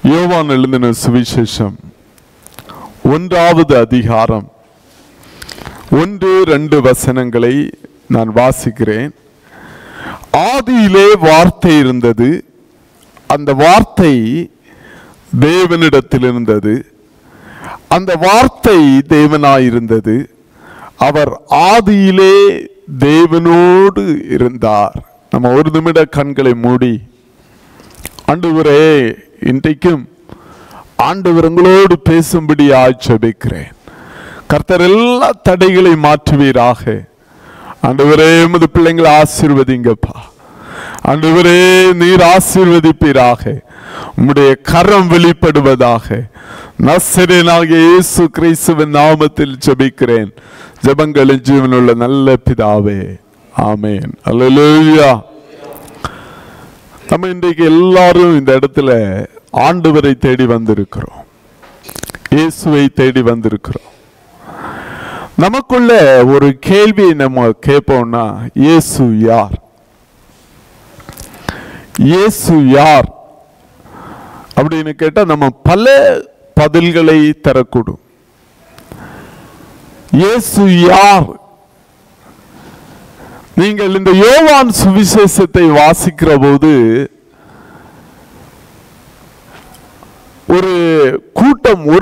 யோவான் எழுதின சுவிசேஷம் 1வது அதிகாரம் 1-2 வசனங்களை நான் வாசிக்கிறேன். ஆதியிலே வார்த்தை இருந்தது, அந்த வார்த்தை தேவனிடத்தில் இருந்தது, அந்த வார்த்தை தேவனாயிருந்தது, அவர் ஆதியிலே தேவனோடு இருந்தார். நம்ம ஒரு நிமிட கண்களை மூடி, ஆண்டவரே இன்றைக்கும் ஆண்டவர் உங்களோடு பேசும்படி ஜெபிக்கிறேன். கர்த்தர் எல்லா தடைகளை மாற்றுவீராக. ஆண்டவரே உமது பிள்ளைங்களை ஆசீர்வதிங்கப்பா. ஆண்டவரே நீர் ஆசீர்வதிப்பீராக. உம்முடைய கரம் வெளிப்படுவதாக. நசரேயனாகிய இயேசு கிறிஸ்துவின் நாமத்தில் ஜெபிக்கிறேன். ஜெபங்களின் ஜீவனுள்ள நல்ல பிதாவே, ஆமென். அல்லேலூயா. நம்ம இன்றைக்கு எல்லாரும் இந்த இடத்துல ஆண்டவரை தேடி வந்திருக்கிறோம், இயேசுவை தேடி வந்திருக்கிறோம். நமக்குள்ள ஒரு கேள்வியை நம்ம கேட்போம்னா, இயேசு யார்? இயேசு யார் அப்படின்னு கேட்டா நம்ம பல பதில்களை தரக்கூடும். இயேசு யார்? நீங்கள் இந்த யோவான் சுவிசேஷத்தை வாசிக்கிற போது ஒரு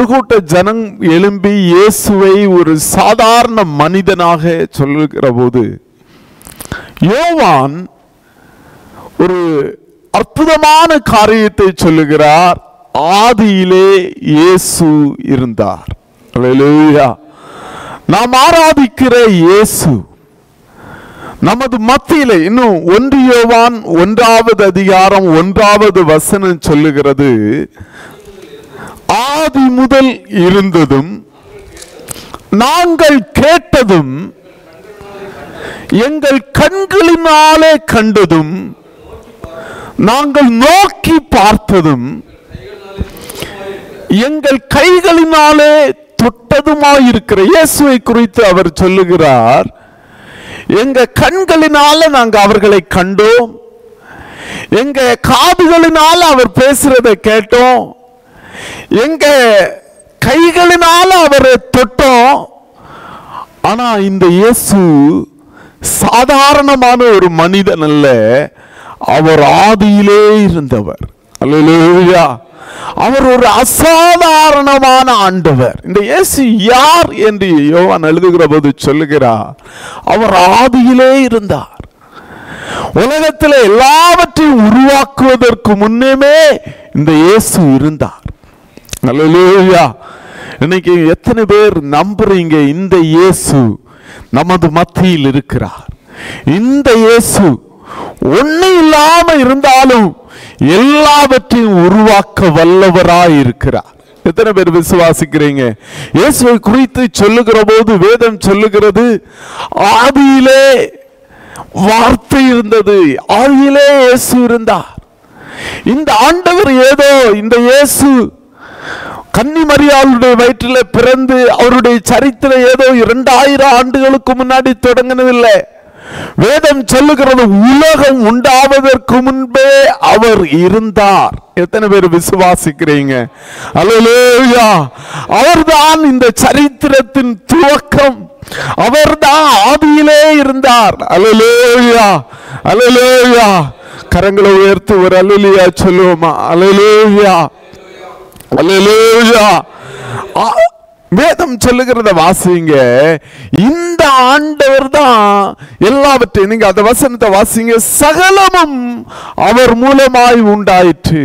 கூட்ட ஜனம் எழும்பி இயேசுவை ஒரு சாதாரண மனிதனாக சொல்லுகிற போது யோவான் ஒரு அற்புதமான காரியத்தை சொல்லுகிறார். ஆதியிலே இயேசு இருந்தார். அல்லேலூயா. நாம் ஆராதிக்கிற இயேசு நமது மத்தியில இன்னும் 1 யோவான் 1வது அதிகாரம் 1வது வசனம் சொல்லுகிறது, ஆதி முதல் இருந்ததும் நாங்கள் கேட்டதும் எங்கள் கண்களினாலே கண்டதும் நாங்கள் நோக்கி பார்த்ததும் எங்கள் கைகளினாலே தொட்டதுமாயிருக்கிற இயேசுவை குறித்து அவர் சொல்லுகிறார். எங்க கண்களினால நாங்க அவர்களை கண்டோம், எங்க காதுகளினால அவர் பேசுறதை கேட்டோம், எங்க கைகளினால அவரை தொட்டோம். ஆனா இந்த இயேசு சாதாரணமான ஒரு மனிதன் அல்ல, அவர் ஆதியிலே இருந்தவர். அல்லேலூயா. அவர் ஒரு அசாதாரணமான ஆண்டவர். இந்த இயேசு யார் என்று யோவான் எழுதுகிற போது சொல்லுகிறார், அவர் ஆதியிலே இருந்தார். உலகத்தில் எல்லாவற்றையும் உருவாக்குவதற்கு முன்னமே இந்த இயேசு இருந்தார். அல்லேலூயா. இன்னைக்கு எத்தனை பேர் நம்புறீங்க இந்த இயேசு நமது மத்தியில் இருக்கிறார்? இந்த இயேசு ஒண்ணு இல்லாம இருந்தாலும் எல்லாவற்றையும் உருவாக்க வல்லவராய் இருக்கிறார். எத்தனை பேர் விசுவாசிக்கிறீங்க? இயேசுவை குறித்து சொல்லுகிற போது வேதம் சொல்லுகிறது, ஆதியிலே வார்த்தை இருந்தது, ஆதியிலே இயேசு இருந்தார். இந்த ஆண்டவர் ஏதோ இந்த இயேசு கன்னிமரியாளுடைய வயிற்றில் பிறந்து அவருடைய சரித்திரம் ஏதோ 2000 ஆண்டுகளுக்கு முன்னாடி தொடங்கினதில்லை. வேதம் சொல்லுகிறது, உலகம் உண்டாவதற்கு முன்பே அவர் இருந்தார். எத்தனை பேர் விசுவாசிக்கிறீங்க? அல்லேலூயா. அவர்தான் இந்த சரித்திரத்தின் துவக்கம், அவர்தான் ஆதியிலே இருந்தார். அல்லேலூயா, அல்லேலூயா. கரங்களை உயர்த்தி ஒரு அல்லேலூயா சொல்லுவோமா? அல்லேலூயா, அல்லேலூயா. வேதம் சொல்லுகிறத வாசிங்க. இந்த ஆண்டவர் தான் எல்லாவற்றையும், நீங்க அந்த வசனத்தை வாசிங்க, சகலமும் அவர் மூலமாய் உண்டாயிற்று,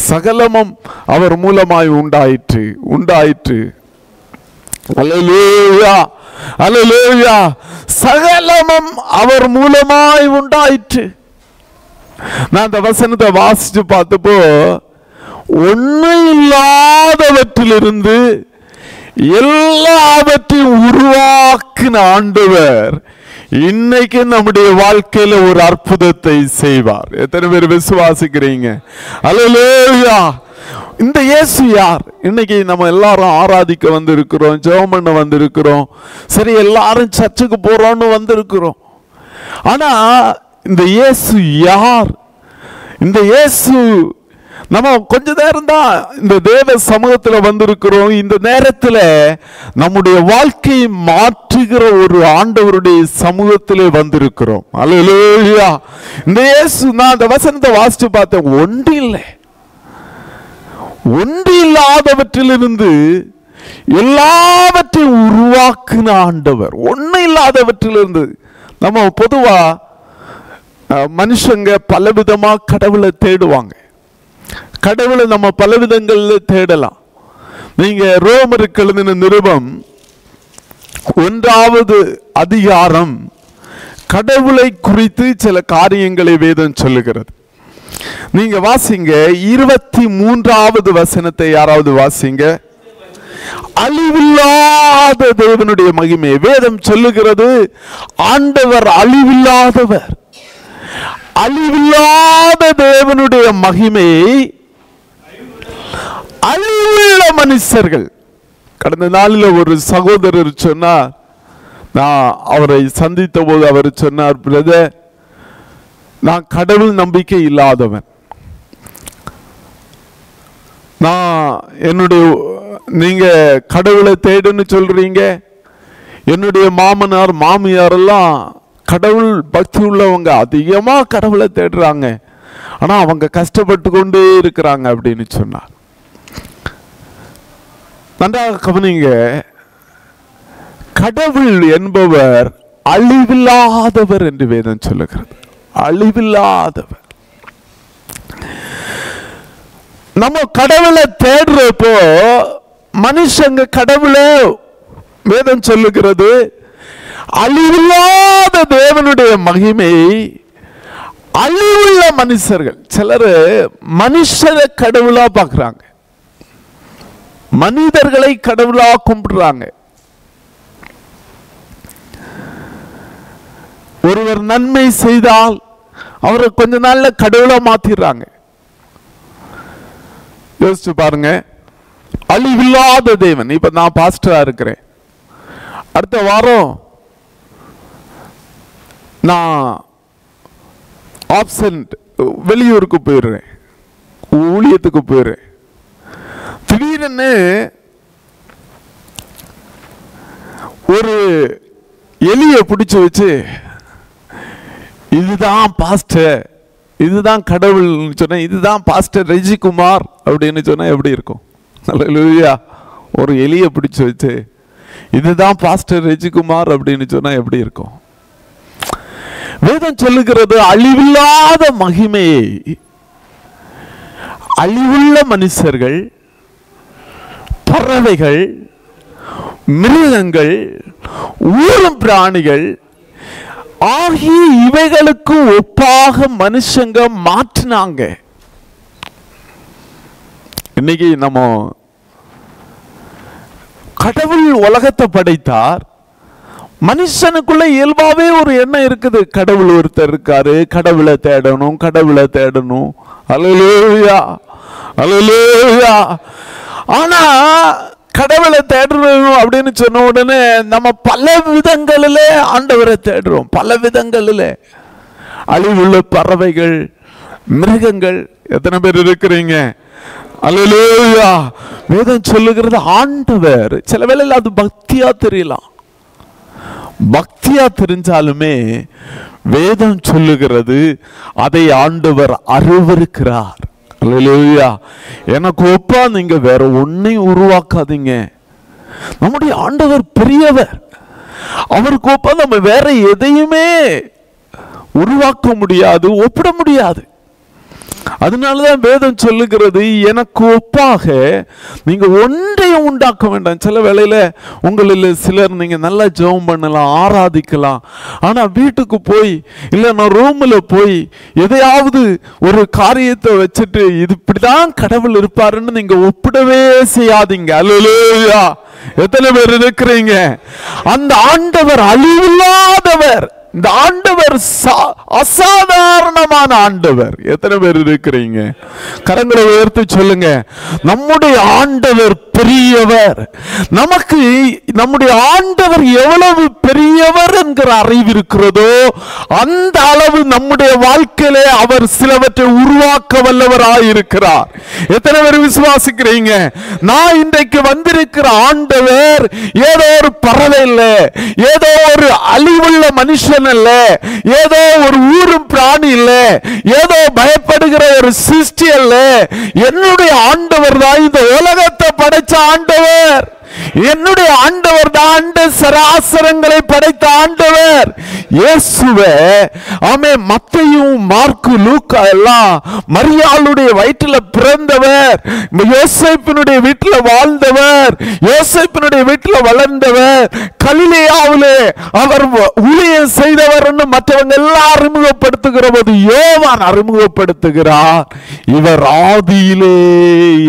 சகலமும் அவர் மூலமாய் உண்டாயிற்று, உண்டாயிற்று. அல்லேலூயா, அல்லேலூயா. சகலமும் அவர் மூலமாய் உண்டாயிற்று. நான் அந்த வசனத்தை வாசிச்சு பார்த்தப்போ, ஒண்ணு இல்லாதவற்றிலிருந்து எல்லாவற்றையும் உருவாக்கின ஆண்டவர் இன்னைக்கு நம்முடைய வாழ்க்கையில ஒரு அற்புதத்தை செய்வார். எத்தனை பேர் விசுவாசிக்கிறீங்க? அல்லேலூயா. இந்த இயேசு யார்? இன்னைக்கு நம்ம எல்லாரும் ஆராதிக்க வந்திருக்கிறோம், ஜெபம் பண்ண வந்திருக்கிறோம், சரி எல்லாரும் சர்ச்சுக்கு போறோம்னு வந்திருக்கிறோம். ஆனா இந்த இயேசு யார்? இந்த இயேசு நம்ம கொஞ்ச நேரம் தான் இந்த தேவ சமூகத்தில் வந்திருக்கிறோம். இந்த நேரத்தில் நம்முடைய வாழ்க்கையை மாற்றுகிற ஒரு ஆண்டவருடைய சமூகத்திலே வந்திருக்கிறோம். அல்லேலூயா. இந்த இயேசு, நான் அந்த வசனத்தை வாசித்து பார்த்தேன். ஒன்று இல்லை, ஒன்று இல்லாதவற்றிலிருந்து எல்லாவற்றையும் உருவாக்குன ஆண்டவர். ஒன்று இல்லாதவற்றிலிருந்து. நம்ம பொதுவா மனுஷங்க பலவிதமா கடவுளை தேடுவாங்க. கடவுளை நம்ம பலவிதங்களில் தேடலாம். நீங்க ரோமருக்கு எழுதின நிருபம் 1வது அதிகாரம் கடவுளை குறித்து சில காரியங்களை வேதம் சொல்லுகிறது. நீங்க வாசிங்க 23வது வசனத்தை. யாராவது வாசிங்க. அழிவில்லாத தேவனுடைய மகிமை. வேதம் சொல்லுகிறது ஆண்டவர் அழிவில்லாதவர். அழிவில்லாத தேவனுடைய மகிமை அழிவுள்ள மனுஷர்கள். கடந்த நாளில் ஒரு சகோதரர் சொன்னார், நான் அவரை சந்தித்த போது அவர் சொன்னார், பிரதர், நான் கடவுள் நம்பிக்கை இல்லாதவன். நான் என்னுடைய, நீங்க கடவுளை தேடுன்னு சொல்றீங்க, என்னுடைய மாமனார் மாமியார் எல்லாம் கடவுள் பக்தி உள்ளவங்க, அதிகமா கடவுளை தேடுறாங்க, ஆனா அவங்க கஷ்டப்பட்டு கொண்டே இருக்கிறாங்க அப்படின்னு சொன்னார். நன்றாக கவனிங்க. கடவுள் என்பவர் அழிவில்லாதவர் என்று வேதம் சொல்லுகிறது. அழிவில்லாதவர். நம்ம கடவுளை தேடுறப்போ மனுஷங்க கடவுளை வேதம் சொல்லுகிறது அழிவில்லாத தேவனுடைய மகிமை அழிவுள்ள மனுஷர்கள். சிலர் மனுஷரை கடவுளா பார்க்கிறாங்க, மனிதர்களை கடவுளா கும்பிடுறாங்க. ஒருவர் நன்மை செய்தால் அவரை கொஞ்ச நாள்ல கடவுளா மாத்திடுறாங்க. யோசிச்சு பாருங்க. அழிவில்லாத தேவன். இப்ப நான் பாஸ்டரா இருக்கிறேன், அடுத்த வாரம் நான் ஆப்சென்ட், வெளியூருக்கு போயிடுறேன், ஊழியத்துக்கு போயிடுறேன். திடீர்னு ஒரு எலியை பிடிச்சு வச்சு இதுதான் பாஸ்டர், இதுதான் கடவுள் சொன்ன, இதுதான் பாஸ்டர் ரெஜிகுமார் அப்படின்னு சொன்னா எப்படி இருக்கும்? அல்லேலூயா. ஒரு எலியை பிடிச்சு வச்சு இதுதான் பாஸ்டர் ரெஜிகுமார் அப்படின்னு சொன்னா எப்படி இருக்கும்? வேதம் சொல்லுகிறது அழிவில்லாத மகிமையை அழிவுள்ள மனுஷர்கள், பறவைகள், மிருகங்கள், ஊரும் பிராணிகள் ஆகிய இவைகளுக்கு ஒப்பாக மனுஷங்க மாற்றினாங்க. இன்னைக்கு நம்ம கடவுள் உலகத்தை படைத்தார், மனுஷனுக்குள்ள இயல்பாவே ஒரு எண்ணம் இருக்குது, கடவுள் ஒருத்தர் இருக்காரு, கடவுளை தேடணும், கடவுளை தேடணும். அல்லேலூயா, அல்லேலூயா. ஆனா கடவுளை தேடணும் அப்படின்னு சொன்ன உடனே நம்ம பல விதங்களிலே ஆண்டவரை தேடுறோம். பல விதங்களிலே அழிவுள்ள பறவைகள், மிருகங்கள். எத்தனை பேர் இருக்கிறீங்க? அல்லேலூயா. வேதம் சொல்லுகிறது ஆண்டவர், சில வேளையில் அது பக்தியா தெரியலாம், பக்தியா தெரிஞ்சாலுமே வேதம் சொல்லுகிறது அதை ஆண்டவர் அருவருக்கிறார். அல்லேலூயா. எனக்கு ஒப்பா நீங்க வேற ஒன்னையும் உருவாக்காதீங்க. நம்முடைய ஆண்டவர் பெரியவர், அவருக்கு ஒப்பா நம்ம வேற எதையுமே உருவாக்க முடியாது, ஒப்பிட முடியாது. அதனாலதான் வேதம் சொல்லுகிறது எனக்கு ஒப்பாக நீங்க ஒன்றையும் உண்டாக்க வேண்டாம். சில வேளையில உங்களில் சிலர் நீங்க நல்லா ஜெபம் பண்ணலாம், ஆராதிக்கலாம், ஆனா வீட்டுக்கு போய் இல்லைன்னா ரூம்ல போய் எதையாவது ஒரு காரியத்தை வச்சுட்டு இது இப்படிதான் கடவுள் இருப்பாருன்னு நீங்க ஒப்பிடவே செய்யாதீங்க. அல்லேலூயா. எத்தனை பேர் இருக்கிறீங்க? அந்த ஆண்டவர் அழிவில்லாதவர். இந்த ஆண்டவர் அசாதாரணமான ஆண்டவர். எத்தனை பேர் இருக்கிறீங்க? கரங்களை உயர்த்தி சொல்லுங்க, நம்முடைய ஆண்டவர் பெரியவர். நமக்கு நம்முடைய ஆண்டவர் எவ்வளவு பெரியவர் என்கிற அறிவு இருக்கிறதோ அந்த அளவு நம்முடைய வாழ்க்கையிலே அவர் சிலவற்றை உருவாக்க வல்லவராயிருக்கிறார். எத்தனை பேர் விசுவாசிக்கிறீங்க? நான் இன்றைக்கு வந்திருக்கிற ஆண்டவர் ஏதோ ஒரு பறவை இல்ல, ஏதோ ஒரு அழிவுள்ள மனுஷன் அல்ல, ஏதோ ஒரு ஊரும் பிராணி இல்ல, ஏதோ பயப்படுகிற ஒரு சிருஷ்டி அல்ல. என்னுடைய ஆண்டவர் தான் இந்த உலகத்தை படைச்ச ஆண்டவர். என்னுடைய ஆண்டவர் தான் அண்ட சராசரங்களை படைத்த ஆண்டவர். இயேசுவே ஆமே மத்தேயு மார்க்கு லூக்கா எல்லாம் மரியாளுடைய வயிற்றில் பிறந்தவர், யோசேப்பினுடைய வீட்டில் வாழ்ந்தவர், யோசேப்பினுடைய வீட்டில் வளர்ந்தவர், கலிலேயாவிலே அவர் ஊழியம் செய்தவர் என்று மற்றவங்க எல்லாம் அறிமுகப்படுத்துகிற போது யோவான் அறிமுகப்படுத்துகிறார், இவர் ஆதியிலே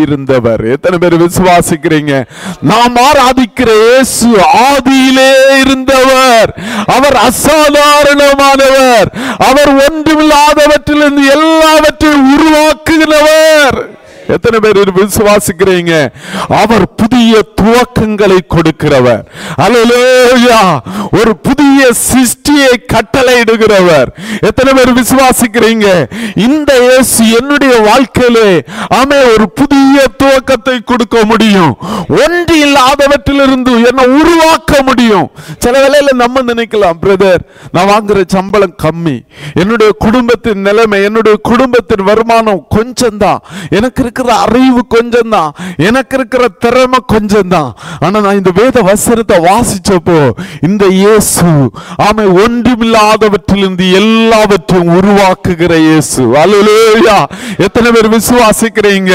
இருந்தவர். எத்தனை பேர் விசுவாசிக்கிறீங்க? நாம் ஆராதிக்கிற இயேசு ஆதியிலே இருந்தவர். அவர் அசாதாரணமானவர். அவர் ஒன்றுமில்லாதவற்றிலிருந்து எல்லாவற்றையும் உருவாக்குகிறவர். எத்தனை பேர் விசுவாசிக்கிறீங்க? அவர் புதிய துவக்கங்களை கொடுக்கிறவர். அல்லேலூயா! ஒரு புதிய சிருஷ்டியை கட்டளையிடுகிறவர். எத்தனை பேர் விசுவாசிக்கிறீங்க? இந்த இயேசு என்னுடைய வாழ்க்கையிலே ஆமே ஒரு புதிய துவக்கத்தை கொடுக்க முடியும். ஒன்று இல்லாதவற்றிலிருந்து என்ன உருவாக்க முடியும். சில வேளையில நம்ம நினைக்கலாம், பிரதர் நான் வாங்குற சம்பளம் கம்மி, என்னுடைய குடும்பத்தின் நிலைமை, என்னுடைய குடும்பத்தின் வருமானம் கொஞ்சம் தான், எனக்கு இருக்கிற அறிவு கொஞ்சம் தான், எனக்கு இருக்கிற திறமை கொஞ்சம் தான். ஆனா நான் இந்த வேத வசனத்தை வாசிச்சப்போ இந்த இயேசு ஆமை ஒன்றுமில்லாதவற்றிலிருந்து எல்லாவற்றையும் உருவாக்குகிற இயேசு. அல்லேலூயா! எத்தனை பேர் விசுவாசிக்கிறீங்க?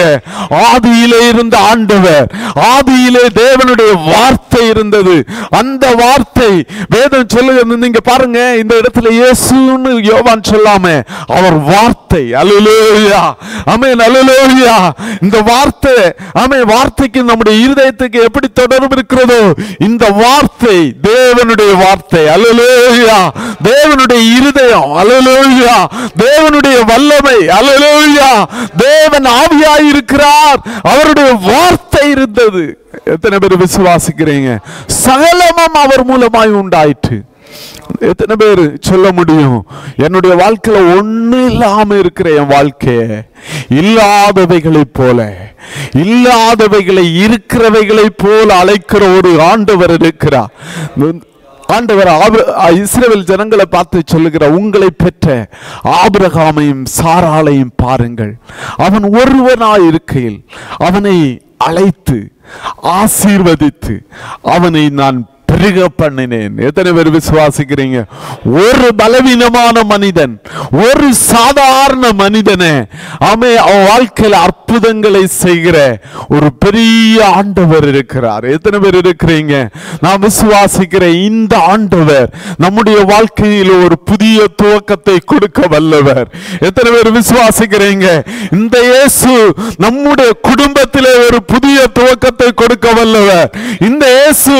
ஆதியிலே இருந்த ஆண்டவர், ஆதியிலே தேவனுடைய வார்த்தை இருந்தது. அந்த வார்த்தை வேதம் சொல்லுகிறது. நீங்க பாருங்க, இந்த இடத்துல இயேசுன்னு யோவான் சொல்லாம அவர் வார்த்தை. அல்லேலூயா! ஆமென். அல்லேலூயா! இந்த வார்த்தை ஆமென், வார்த்தைக்கு நம்முடைய இருதயத்துக்கு எப்படி தொடர்பு இருக்கிறதோ இந்த வார்த்தை தேவனுடைய வார்த்தை. அல்லேலூயா! தேவனுடைய இருதயம். அல்லேலூயா! தேவனுடைய வல்லமை. அல்லேலூயா! தேவன் ஆவியாய் இருக்கிறார். அவருடைய வார்த்தை இருந்தது. எத்தனை பேர் விசுவாசிக்கிறீங்க? சகலமும் அவர் மூலமாய் உண்டாயிற்று. எத்தனை பேர் சொல்ல முடியும், என்னுடைய வாழ்க்கையில ஒண்ணு இல்லாம இருக்கிற என் வாழ்க்கைய இல்லாதவைகளை போல, இல்லாதவைகளை இருக்கிறவைகளை போல அழைக்கிற ஒரு ஆண்டவர் இருக்கிறார். ஆண்டவர் இஸ்ரவேல் ஜனங்களை பார்த்து சொல்லுகிறார், உங்களை பெற்ற ஆபிரகாமையும் சாராளையும் பாருங்கள். அவன் ஒருவனாய் இருக்கையில் அவனை அழைத்து ஆசீர்வதித்து அவனை நான் பெருக பண்ணினேன். எத்தனை பேர் விசுவாசிக்கிறீங்க? ஒரு பலவீனமான மனிதன், ஒரு சாதாரண மனிதனே அவன் வாழ்க்கையில் அற்புதங்களை செய்கிற ஒரு பெரிய ஆண்டவர் இருக்கிறார். எத்தனை பேர் இருக்கிறீங்க? நான் விசுவாசிக்கிறேன், இந்த ஆண்டவர் நம்முடைய வாழ்க்கையில் ஒரு புதிய துவக்கத்தை கொடுக்க வல்லவர். எத்தனை பேர் விசுவாசிக்கிறீங்க? இந்த இயேசு நம்முடைய குடும்பத்திலே ஒரு புதிய துவக்கத்தை கொடுக்க வல்லவர். இந்த இயேசு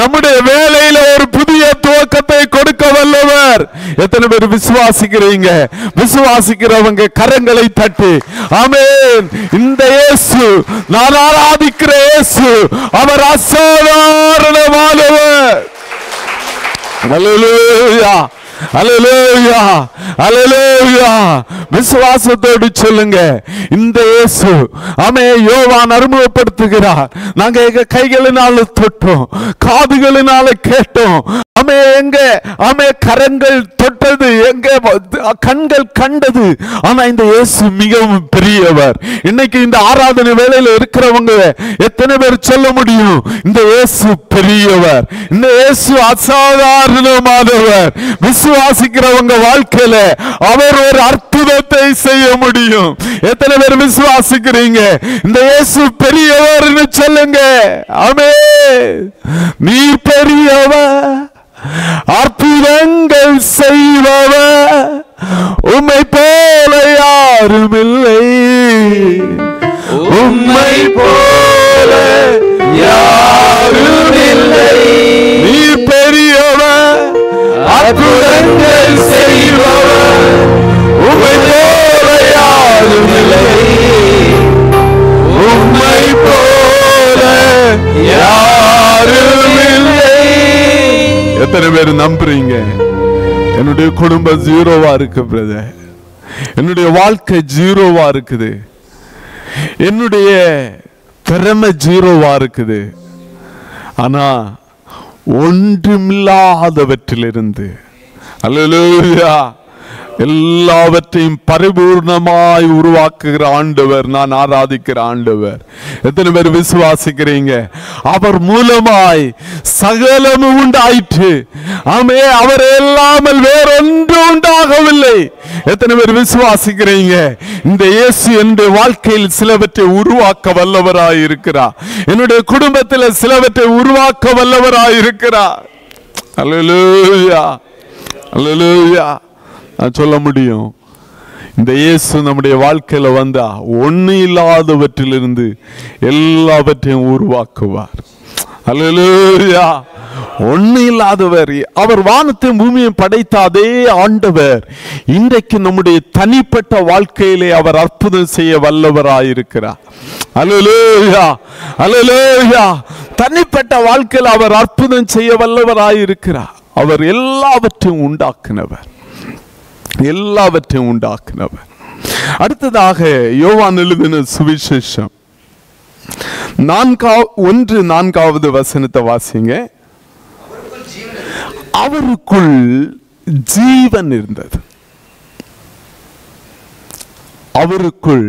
நம்முடைய வேலையில ஒரு புதிய துவக்கத்தை கொடுக்க வல்லவர். எத்தனை பேர் விசுவாசிக்கிறீங்க? விசுவாசிக்கிறவங்க கரங்களை தட்டி ஆமென். இந்த இயேசு, நான் ஆராதிக்கிற இயேசு, அவர் அசாதாரணமானவர். அல்லேலூயா! அல்லேலூயா! அல்லேலூயா! விசுவாசத்தோடு சொல்லுங்க, இந்த இயேசு ஆமே யோவான் அறிமுகப்படுத்துகிறார். நாங்க எங்க கைகளினால தொட்டோம், காதுகளினால கேட்டோம், ஆமே எங்க ஆமே கரங்கள் தொட்டது, எங்க கண்கள் கண்டது. ஆனா இந்த இயேசு மிகவும் பெரியவர். இன்னைக்கு இந்த ஆராதனை வேளையில இருக்கிறவங்க எத்தனை பேர் சொல்ல முடியும், இந்த இயேசு பெரியவர், இந்த இயேசு அசாதாரணமானவர்? விசுவாசிக்கிறவங்க வாழ்க்கையில அவர் ஒரு அற்புதத்தை செய்ய முடியும். எத்தனை பேர் விசுவாசிக்கிறீங்க? இந்த இயேசு பெரியவர்னு சொல்லுங்க. ஆமென். நீ பெரியவர், அற்புதங்கள் செய்பவர், உம்மை போல யாரும் இல்லை, உம்மை போல யாரும் இல்லை. நீ பெரியவர், அற்புதங்கள் செய்பவர், உம்மை போல யாரும் இல்லை, உம்மை போல யாரும் இல்லை. எத்தனை பேர் நம்புறீங்க? என்னுடைய குடும்பம் ஜீரோவா இருக்கு பிரதர், என்னுடைய வாழ்க்கை ஜீரோவா இருக்குது, என்னுடைய திறமை ஜீரோவா இருக்குது. ஆனா ஒன்றுமில்லாதவற்றிலிருந்து அல்லேலூயா எல்லாவற்றையும் பரிபூர்ணமாய் உருவாக்குகிற ஆண்டவர் நான் ஆராதிக்கிற ஆண்டவர். எத்தனை பேர் விசுவாசிக்கிறீங்க? அவர் மூலமாய் சகலமும் உண்டாயிற்று. ஆமே, அவர் இல்லாமல் வேறொன்று உண்டாகவில்லை. எத்தனை பேர் விசுவாசிக்கிறீங்க? இந்த இயேசு என்னுடைய வாழ்க்கையில் சிலவற்றை உருவாக்க வல்லவராய் இருக்கிறார். என்னுடைய குடும்பத்தில் சிலவற்றை உருவாக்க வல்லவராய் இருக்கிறார். அல்லேலூயா அல்லேலூயா. நான் சொல்ல முடியும், இந்த இயேசு நம்முடைய வாழ்க்கையில வந்தா ஒண்ணு இல்லாதவற்றிலிருந்து எல்லாவற்றையும் உருவாக்குவார். அல்லேலூயா. ஒண்ணு இல்லாதவர், அவர் வானத்தையும் பூமியையும் படைத்த அதே ஆண்டவர் இன்றைக்கு நம்முடைய தனிப்பட்ட வாழ்க்கையிலே அவர் அற்புதம் செய்ய வல்லவராயிருக்கிறார். அல்லேலூயா அல்லேலூயா. தனிப்பட்ட வாழ்க்கையில் அவர் அற்புதம் செய்ய வல்லவராயிருக்கிறார். அவர் எல்லாவற்றையும் உண்டாக்குனவர், எல்லாவற்றையும் உண்டாக்குனவர். அடுத்ததாக யோவான் எழுதின சுவிசேஷம் 4:1 வசனத்தை வாசிங்க. அவருக்குள் ஜீவன் இருந்தது, அவருக்குள்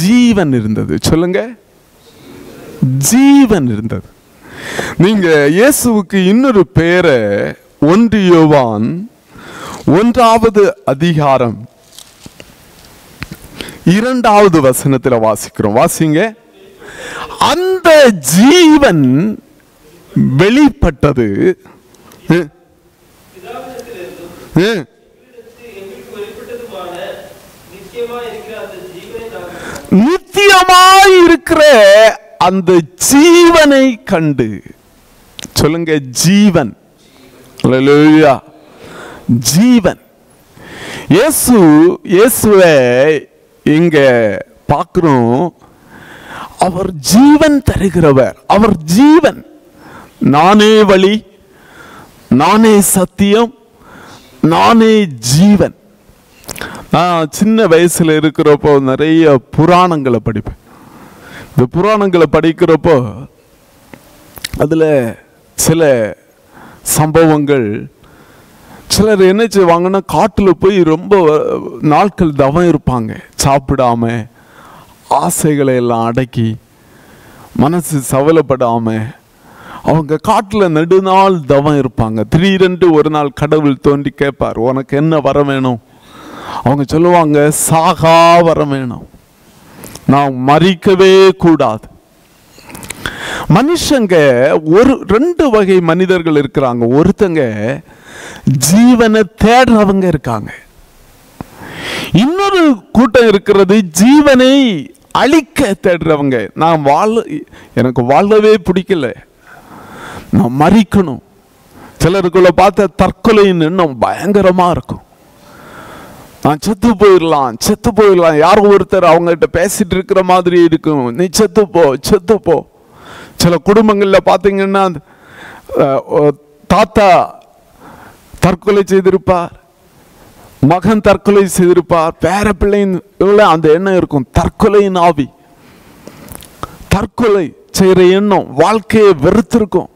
ஜீவன் இருந்தது. சொல்லுங்க, ஜீவன் இருந்தது. நீங்க இயேசுவுக்கு இன்னொரு பேரை 1 யோவான் 1வது அதிகாரம் 2வது வசனத்தில் வாசிக்கிறோம். வாசிங்க. அந்த ஜீவன் வெளிப்பட்டது நித்தியமாய் இருக்கிற அந்த ஜீவனை கண்டு. சொல்லுங்க, ஜீவன். அல்லேலூயா. ஜீவன். இயேசுவை இங்க பார்க்கிறோம். அவர் ஜீவன் தருகிறவர், அவர் ஜீவன். நானே வழி, நானே சத்தியம், நானே ஜீவன். நான் சின்ன வயசுல இருக்கிறப்போ நிறைய புராணங்களை படிப்பேன். இந்த புராணங்களை படிக்கிறப்போ அதுல சில சம்பவங்கள், சிலர் என்ன செய்வாங்கன்னா காட்டுல போய் ரொம்ப நாட்கள் தவம் இருப்பாங்க, சாப்பிடாம ஆசைகளை எல்லாம் அடக்கி மனசு சவலப்படாம அவங்க காட்டுல நெடுநாள் தவம் இருப்பாங்க. திடீரென்று ஒரு நாள் கடவுள் தோன்றி கேட்பார், உனக்கு என்ன வர வேணும்? அவங்க சொல்லுவாங்க, சாகா வர வேணும், நான் மறிக்கவே கூடாது. மனுஷங்க ரெண்டு வகை மனிதர்கள் இருக்கிறாங்க. ஒருத்தங்க ஜீவனை தேடுறவங்க இருக்காங்க, இன்னொரு கூட்டம் இருக்கிறது ஜீவனை அழிக்க தேடுறவங்க. நான் எனக்கு வாழவே பிடிக்கல, நான் மறிக்கணும். சிலருக்குள்ள பார்த்த தற்கொலைன்னு இன்னும் பயங்கரமா இருக்கும். நான் செத்து போயிடலாம். யாரோ ஒருத்தர் அவங்ககிட்ட பேசிட்டு இருக்கிற மாதிரி இருக்கும், நீ செத்து போ. சில குடும்பங்கள்ல பாத்தீங்கன்னா தாத்தா தற்கொலை செய்திருப்பார், மகன் தற்கொலை செய்திருப்பார், பேர பிள்ளைன்னு அந்த எண்ணம் இருக்கும். தற்கொலையின் ஆவி, தற்கொலை செய்யற எண்ணம் வாழ்க்கையை வெறுத்திருக்கும்.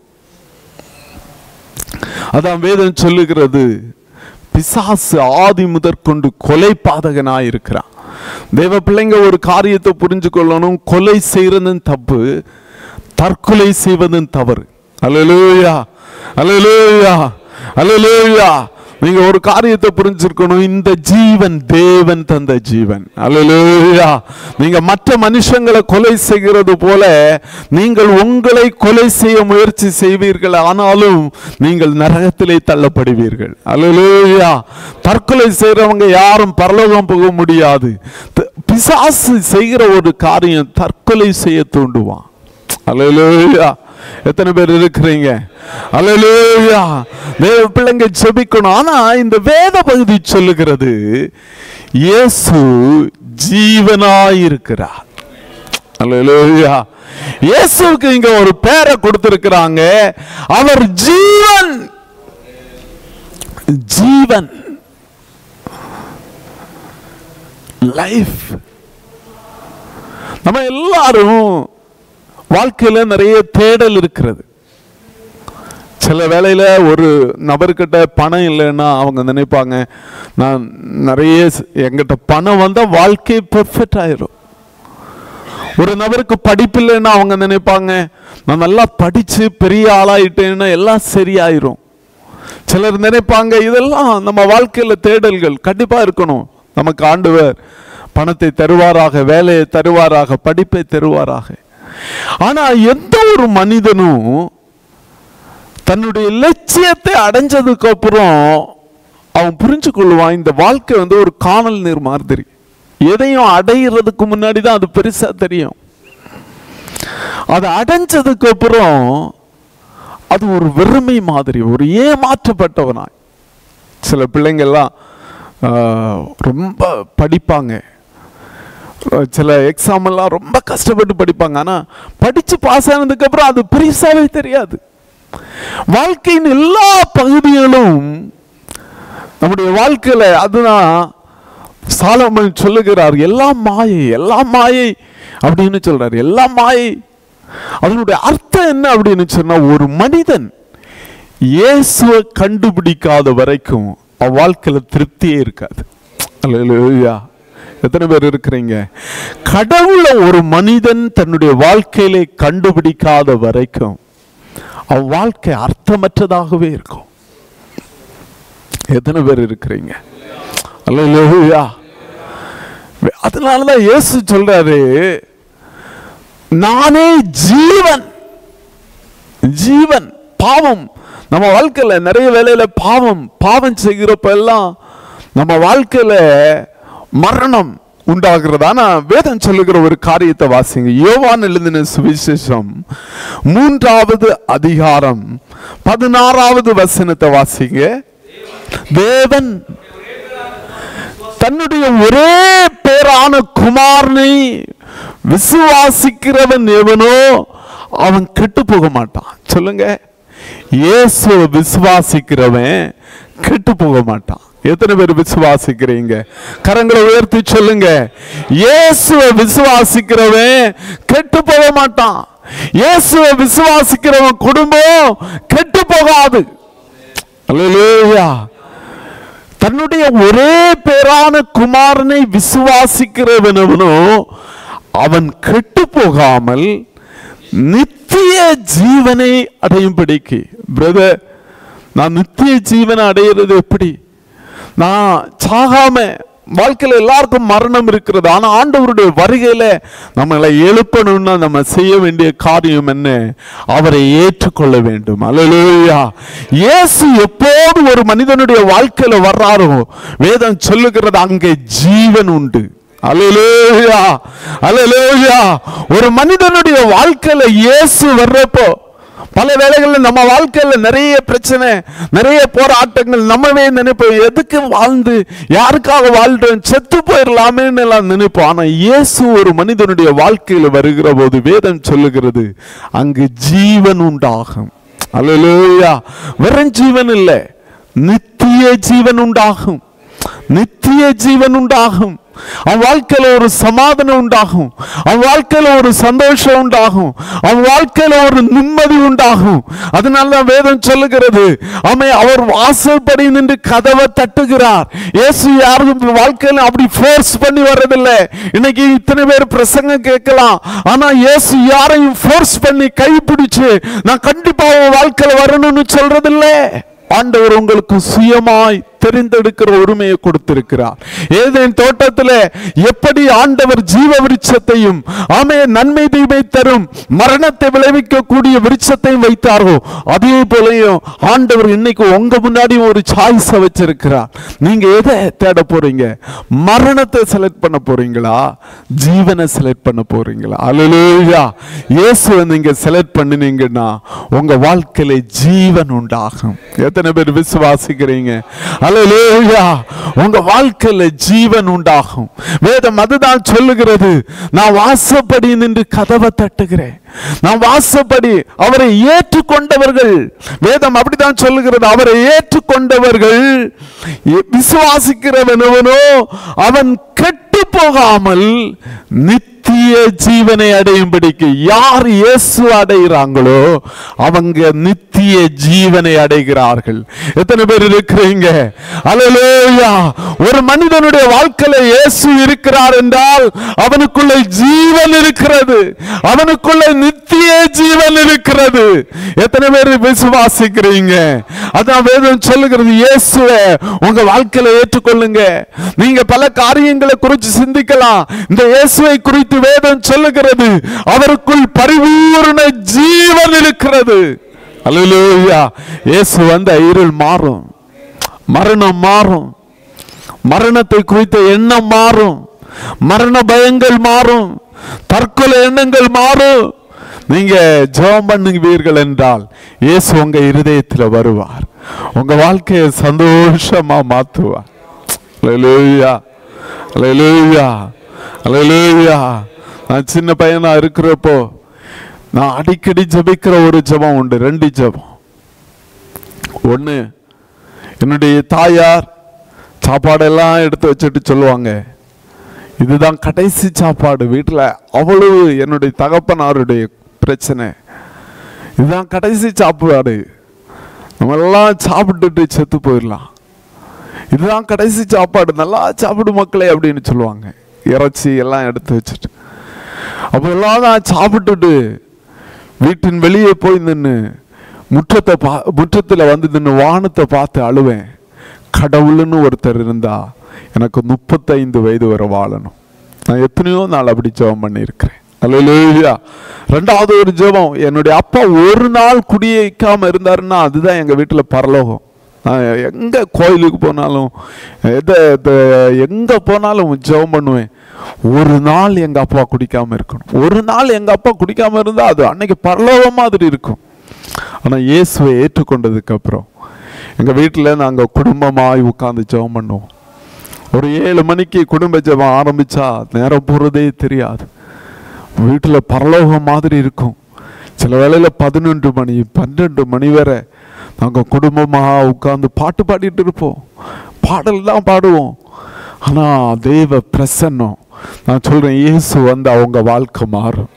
அதான் வேதம் சொல்லுகிறது, பிசாசு ஆதி முதற்கொண்டு கொலை பாதகனாய் இருக்கிறான். தேவ பிள்ளைங்க ஒரு காரியத்தை புரிஞ்சு கொள்ளணும், கொலை செய்யறதும் தப்பு, தற்கொலை செய்வதும் தவறு. அல்லேலூயா அல்லேலூயா அல்லேலூயா. நீங்க ஒரு காரியத்தை புரிஞ்சிருக்கணும், இந்த ஜீவன் தேவன் தந்த ஜீவன். அல்லேலூயா. நீங்க மற்ற மனுஷங்களை கொலை செய்கிறது போல நீங்கள் உங்களை கொலை செய்ய முயற்சி செய்வீர்கள், ஆனாலும் நீங்கள் நரகத்திலே தள்ளப்படுவீர்கள். அல்லேலூயா. தற்கொலை செய்யறவங்க யாரும் பரலோகம் போக முடியாது. பிசாசு செய்கிற ஒரு காரியம் தற்கொலை செய்ய தூண்டுவான். அல்லேலூயா. எத்தனை பேர் இருக்கிறீங்க? அல்லேலூயா. தேவ பிள்ளைங்க ஜெபிக்கணும். ஆனா இந்த வேத பகுதி சொல்லுகிறது, இயேசு ஜீவனாயிருக்கிறார். அல்லேலூயா. இயேசுவுக்கு இங்க ஒரு பேரை கொடுத்திருக்கிறாங்க. அவர் ஜீவன். ஜீவன், லைஃப். நம்ம எல்லாரும் வாழ்க்கையில நிறைய தேடல் இருக்கிறது. சில வேளையில ஒரு நபர்கிட்ட பணம் இல்லைன்னா அவங்க நினைப்பாங்க, நான் நிறைய என்கிட்ட பணம் வந்தா வாழ்க்கை பெர்ஃபெக்ட் ஆயிரும். ஒரு நபருக்கு படிப்பு இல்லைன்னா அவங்க நினைப்பாங்க, நான் நல்லா படிச்சு பெரிய ஆளாயிட்டேன்னா எல்லாம் சரியாயிரும். சிலர் நினைப்பாங்க, இதெல்லாம் நம்ம வாழ்க்கையில தேடல்கள் கண்டிப்பா இருக்கணும். நமக்கு ஆண்டவர் பணத்தை தருவாராக, வேலையை தருவாராக, படிப்பை தருவாராக. ஆனா எந்த ஒரு மனிதனும் தன்னுடைய லட்சியத்தை அடைஞ்சதுக்கு அப்புறம் அவன் புரிஞ்சு கொள்வான், இந்த வாழ்க்கை ஒரு காணல் நீர் மாதிரி. எதையும் அடையிறதுக்கு முன்னாடி தான் அது பெருசா தெரியும். அதை அடைஞ்சதுக்கு அப்புறம் அது ஒரு வெறுமை மாதிரி, ஒரு ஏமாற்றப்பட்டவனாய். சில பிள்ளைங்கள்லாம் ரொம்ப படிப்பாங்க, சில எக்ஸாம் எல்லாம் ரொம்ப கஷ்டப்பட்டு படிப்பாங்க. ஆனா படிச்சு பாஸ் ஆனதுக்கு அப்புறம் அது பெருசாவே தெரியாது. வாழ்க்கையின் எல்லா பகுதிகளும் நம்முடைய வாழ்க்கையில, அதுதான் சாலமன் சொல்லுகிறார், எல்லாம் மாயை, எல்லாம் மாயை அப்படின்னு சொல்றாரு. எல்லாம் மாயை. அதனுடைய அர்த்தம் என்ன அப்படின்னு சொன்னா, ஒரு மனிதன் இயேசுவை கண்டுபிடிக்காத வரைக்கும் அவன் வாழ்க்கையில திருப்தியே இருக்காது. அல்லேலூயா. எத்தனை பேர் இருக்கிறீங்க? கடவுளை ஒரு மனிதன் தன்னுடைய வாழ்க்கையிலே கண்டுபிடிக்காத வரைக்கும் அவன் வாழ்க்கை அர்த்தமற்றதாகவே இருக்கும். எத்தனை பேர் இருக்கிறீங்க? அல்லேலூயா. அதனாலதான் இயேசு சொல்றாரு, நானே ஜீவன். ஜீவன். பாவம் நம்ம வாழ்க்கையில நிறைய வேளையில பாவம் செய்கிறப்ப எல்லாம் நம்ம வாழ்க்கையில மரணம் உண்டாகிறது. ஆனா வேதம் சொல்லுகிற ஒரு காரியத்தை வாசிங்க. யோவான் எழுதின சுவிசேஷம் 3வது அதிகாரம் 16வது வசனத்தை வாசிங்க. தேவன் தன்னுடைய ஒரே பேரான குமாரனை விசுவாசிக்கிறவன் எவனோ அவன் கெட்டு போக மாட்டான். சொல்லுங்க, இயேசுவை விசுவாசிக்கிறவன் கெட்டு போக மாட்டான். எத்தனை பேர் விசுவாசிக்கிறீங்க? கரங்களை உயர்த்தி சொல்லுங்க. இயேசுவை விசுவாசிக்கிறவன் கெட்டு போக மாட்டான். இயேசுவை விசுவாசிக்கிறவன் குடும்பம் கெட்டு போகாது. அல்லேலூயா. தன்னுடைய ஒரே பேரான குமாரனை விசுவாசிக்கிறவனவனோ அவன் கெட்டு போகாமல் நித்திய ஜீவனை அடையும்படிக்கு. பிரதர், நான் நித்திய ஜீவனை அடையிறது எப்படி? நான் சாகாம, வாழ்க்கையில் எல்லாருக்கும் மரணம் இருக்கிறது. ஆனா ஆண்டவருடைய வருகையில நம்மளை எழுப்பணும்னா நம்ம செய்ய வேண்டிய காரியம் என்ன? அவரை ஏற்றுக்கொள்ள வேண்டும். அல்லேலூயா. இயேசு எப்போது ஒரு மனிதனுடைய வாழ்க்கையில வர்றாரோ வேதம் சொல்லுகிறது, அங்கே ஜீவன் உண்டு. அல்லேலூயா, அல்லேலூயா. ஒரு மனிதனுடைய வாழ்க்கையில இயேசு வர்றப்போ பல வேளைகளில் நம்ம வாழ்க்கையில நிறைய பிரச்சனை, நிறைய போராட்டங்கள். நம்மவே நினைப்போம், எதுக்கு வாழ்ந்து, யாருக்காக வாழ்றோம், செத்து போயிடலாமேன்னு எல்லாம் நினைப்போம். ஆனா இயேசு ஒரு மனிதனுடைய வாழ்க்கையில வருகிற போது வேதம் சொல்லுகிறது, அங்கு ஜீவன் உண்டாகும். அல்லேலூயா. வெறும் ஜீவன் இல்லை, நித்திய ஜீவன் உண்டாகும். நித்திய ஜீவன் உண்டாகும். அவன் வாழ்க்கையில ஒரு சமாதானம் உண்டாகும். அவன் வாழ்க்கையில ஒரு சந்தோஷம் உண்டாகும். அவன் வாழ்க்கையில ஒரு நிம்மதி உண்டாகும். அதனால வேதம் சொல்லுகிறது, அவர் வாசல்படி நின்று கதவை தட்டுகிறார். இயேசு யாரும் வாழ்க்கையில அப்படி ஃபோர்ஸ் பண்ணி வர்றதில்லை. இன்னைக்கு இத்தனை பேர் பிரசங்கம் கேட்கலாம், ஆனா இயேசு யாரையும் ஃபோர்ஸ் பண்ணி கைப்பிடிச்சு நான் கண்டிப்பா வாழ்க்கையில வரணும்னு சொல்றதில்லை. ஆண்டவர் உங்களுக்கு சுயமாய் தெரிந்தெடுக்கிற உரிமையை கொடுத்திருக்கிறார். ஏதேன் தோட்டத்தில் எப்படி ஆண்டவர் ஜீவ விருட்சத்தையும் நன்மை தீமை தரும் மரணத்தை விளைவிக்கக்கூடிய விருட்சத்தையும் வைத்தாரோ, அதே போலையும் ஆண்டவர் இன்னைக்கு உங்க முன்னாடி ஒரு சாய்ஸ் வச்சிருக்கிறார். நீங்க எதை தேட போறீங்க? மரணத்தை செலக்ட் பண்ண போறீங்களா, ஜீவனை செலக்ட் பண்ண போறீங்களா? அல்லேலூயா. இயேசுவை நீங்க செலக்ட் பண்ணினீங்கன்னா உங்க வாழ்க்கையில ஜீவன் உண்டாகும். எத்தனை பேர் விசுவாசிக்கிறீங்க? அல்லேலூயா. உங்க வாழ்க்கையில ஜீவன் உண்டாகும். வேதம் அதுதான் சொல்லுகிறது. நான் வாசப்படி நின்று கதவை தட்டுகிறேன். நான் வாசப்படி அவரை ஏற்றுக்கொண்டவர்கள், வேதம் அப்படித்தான் சொல்லுகிறது, அவரை ஏற்றுக்கொண்டவர்கள், விசுவாசிக்கிறவனோ அவன் கெட்டு போகாமல் நித்திய ஜீவனை அடையும்படிக்கு. யார் இயேசு அடைகிறாங்களோ அவங்க நித்திய ஜீவனை அடைகிறார்கள். எத்தனை பேர் இருக்கிறீங்க? அல்லேலூயா. ஒரு மனிதனுடைய வாழ்க்கையில இயேசு இருக்கிறார் என்றால் அவனுக்குள்ள ஜீவன் இருக்கிறது, அவனுக்குள்ள நித்திய ஜீவன் இருக்கிறது. எத்தனை பேர் விசுவாசிக்கிறீங்க? அதான் வேதம் சொல்லுகிறது, இயேசுவை உங்க வாழ்க்கையில ஏற்றுக்கொள்ளுங்க. நீங்க பல காரியங்களை குறித்து சிந்திக்கலாம். இந்த இயேசுவை குறித்து வேதம் சொல்லுகிறது, அவருக்குள் பரிபூரண ஜீவன் இருக்கிறது. அல்லேலூயா. இயேசு வந்த இருள் மாறும், மரணம் மாறும், மரணத்தை குறித்த எண்ணம் மாறும், மரண பயங்கள் மாறும், தற்கொலை எண்ணங்கள் மாறும். நீங்க ஜெபம் பண்ணுவீர்கள் என்றால் இயேசு உங்க இருதயத்தில் வருவார், உங்க வாழ்க்கையை சந்தோஷமா மாற்றுவார். அல்லேலூயா, அல்லேலூயா, அல்லேலூயா. நான் சின்ன பையனா இருக்கிறப்போ நான் அடிக்கடி ஜெபிக்கிற ஒரு ஜெபம் உண்டு, 2 ஜெபம். ஒன்று, என்னுடைய தாயார் சாப்பாடெல்லாம் எடுத்து வச்சுட்டு சொல்லுவாங்க, இதுதான் கடைசி சாப்பாடு வீட்டில். அவ்வளவு என்னுடைய தகப்பனாருடைய பிரச்சனை, இதுதான் கடைசி சாப்பாடு, நம்ம எல்லாம் சாப்பிட்டுட்டு செத்து போயிடலாம், இதுதான் கடைசி சாப்பாடு, நல்லா சாப்பிடு மக்களே அப்படின்னு சொல்லுவாங்க. இறைச்சி எல்லாம் எடுத்து வச்சுட்டு அப்போ எல்லாம் நான் சாப்பிட்டுட்டு வீட்டின் வெளியே போய் நின்று முற்றத்தில் வந்து நின்று வானத்தை பார்த்து அழுவேன். கடவுள்னு ஒருத்தர் இருந்தா எனக்கு 35 வயது வரை வாழணும். நான் எத்தனையோ நாள் அப்படி ஜெபம் பண்ணியிருக்கிறேன். அல்லேலூயா. 2வது ஒரு ஜெபம், என்னுடைய அப்பா ஒரு நாள் குடியேக்காம இருந்தாருன்னா அதுதான் எங்க வீட்டில் பரலோகம். எங்க கோயிலுக்கு போனாலும் எங்க போனாலும் ஜெபம் பண்ணுவேன், ஒரு நாள் எங்க அப்பா குடிக்காம இருக்கணும், ஒரு நாள் எங்க அப்பா குடிக்காம இருந்தா அது அன்னைக்கு பரலோகம் மாதிரி இருக்கும். ஆனா இயேசுவை ஏற்றுக்கொண்டதுக்கு அப்புறம் எங்க வீட்டில் நாங்க குடும்பமாய் உட்கார்ந்து ஜெபம் பண்ணுவோம். ஒரு 7 மணிக்கு குடும்ப ஜெபம் ஆரம்பிச்சா நேரம் போறதே தெரியாது. வீட்டில் பரலோகம் மாதிரி இருக்கும். சில வேளையில 11 மணி 12 மணி வரை நாங்கள் குடும்பமாக உட்கார்ந்து பாட்டு பாடிட்டு இருப்போம், பாடல் தான் பாடுவோம். ஆனால் தேவ பிரசன்னம், நான் சொல்றேன், இயேசு வந்து அவங்க வாழ்க்கை மாறும்.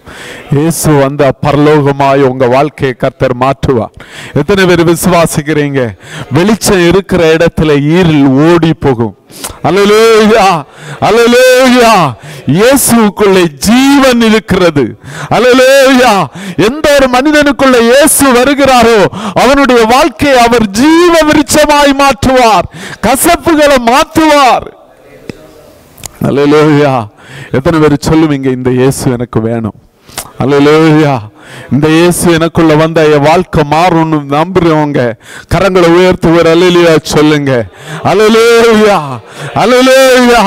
இயேசு வந்து பரலோகமாய் உங்க வாழ்க்கையை கர்த்தர் மாற்றுவார். எத்தனை பேர் விசுவாசிக்கிறீங்க? வெளிச்சம் இருக்கிற இடத்துல இருள் ஓடி போகும். அல்லேலூயா, அல்லேலூயா. இயேசுவுக்குள்ளே ஜீவன் இருக்கிறது. அல்லேலூயா. எந்த ஒரு மனிதனுக்குள்ள இயேசு வருகிறாரோ அவனுடைய வாழ்க்கையை அவர் ஜீவ விருட்சமாய் மாற்றுவார், கசப்புகளை மாற்றுவார். அல்லேலூயா. எத்தனை பேர் சொல்லுவீங்க, இந்த இயேசு எனக்கு வேணும்? அல்லேலூயா. இந்த இயேசு எனக்குள்ள வந்த என் வாழ்க்கை மாறும்னு நம்புறவங்க கரங்களை உயர்த்துவர். அல்லேலூயா சொல்லுங்க. அல்லேலூயா, அல்லேலூயா.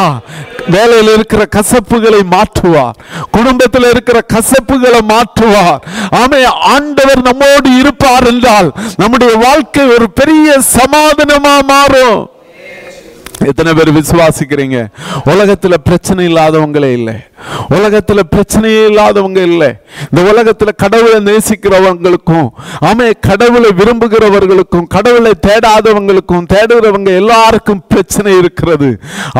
வேலையில் இருக்கிற கசப்புகளை மாற்றுவார், குடும்பத்தில் இருக்கிற கசப்புகளை மாற்றுவார். ஆமே, ஆண்டவர் நம்மோடு இருப்பார் என்றால் நம்முடைய வாழ்க்கை ஒரு பெரிய சமாதானமா மாறும். எத்தனை பேர் விசுவாசிக்கிறீங்க? உலகத்துல பிரச்சனை இல்லாதவங்களே இல்லை, உலகத்துல பிரச்சனையே இல்லாதவங்க இல்லை. இந்த உலகத்துல கடவுளை நேசிக்கிறவங்களுக்கும் ஆமே கடவுளை விரும்புகிறவர்களுக்கும் கடவுளை தேடாதவங்களுக்கும் தேடுகிறவங்க எல்லாருக்கும் பிரச்சனை இருக்கிறது.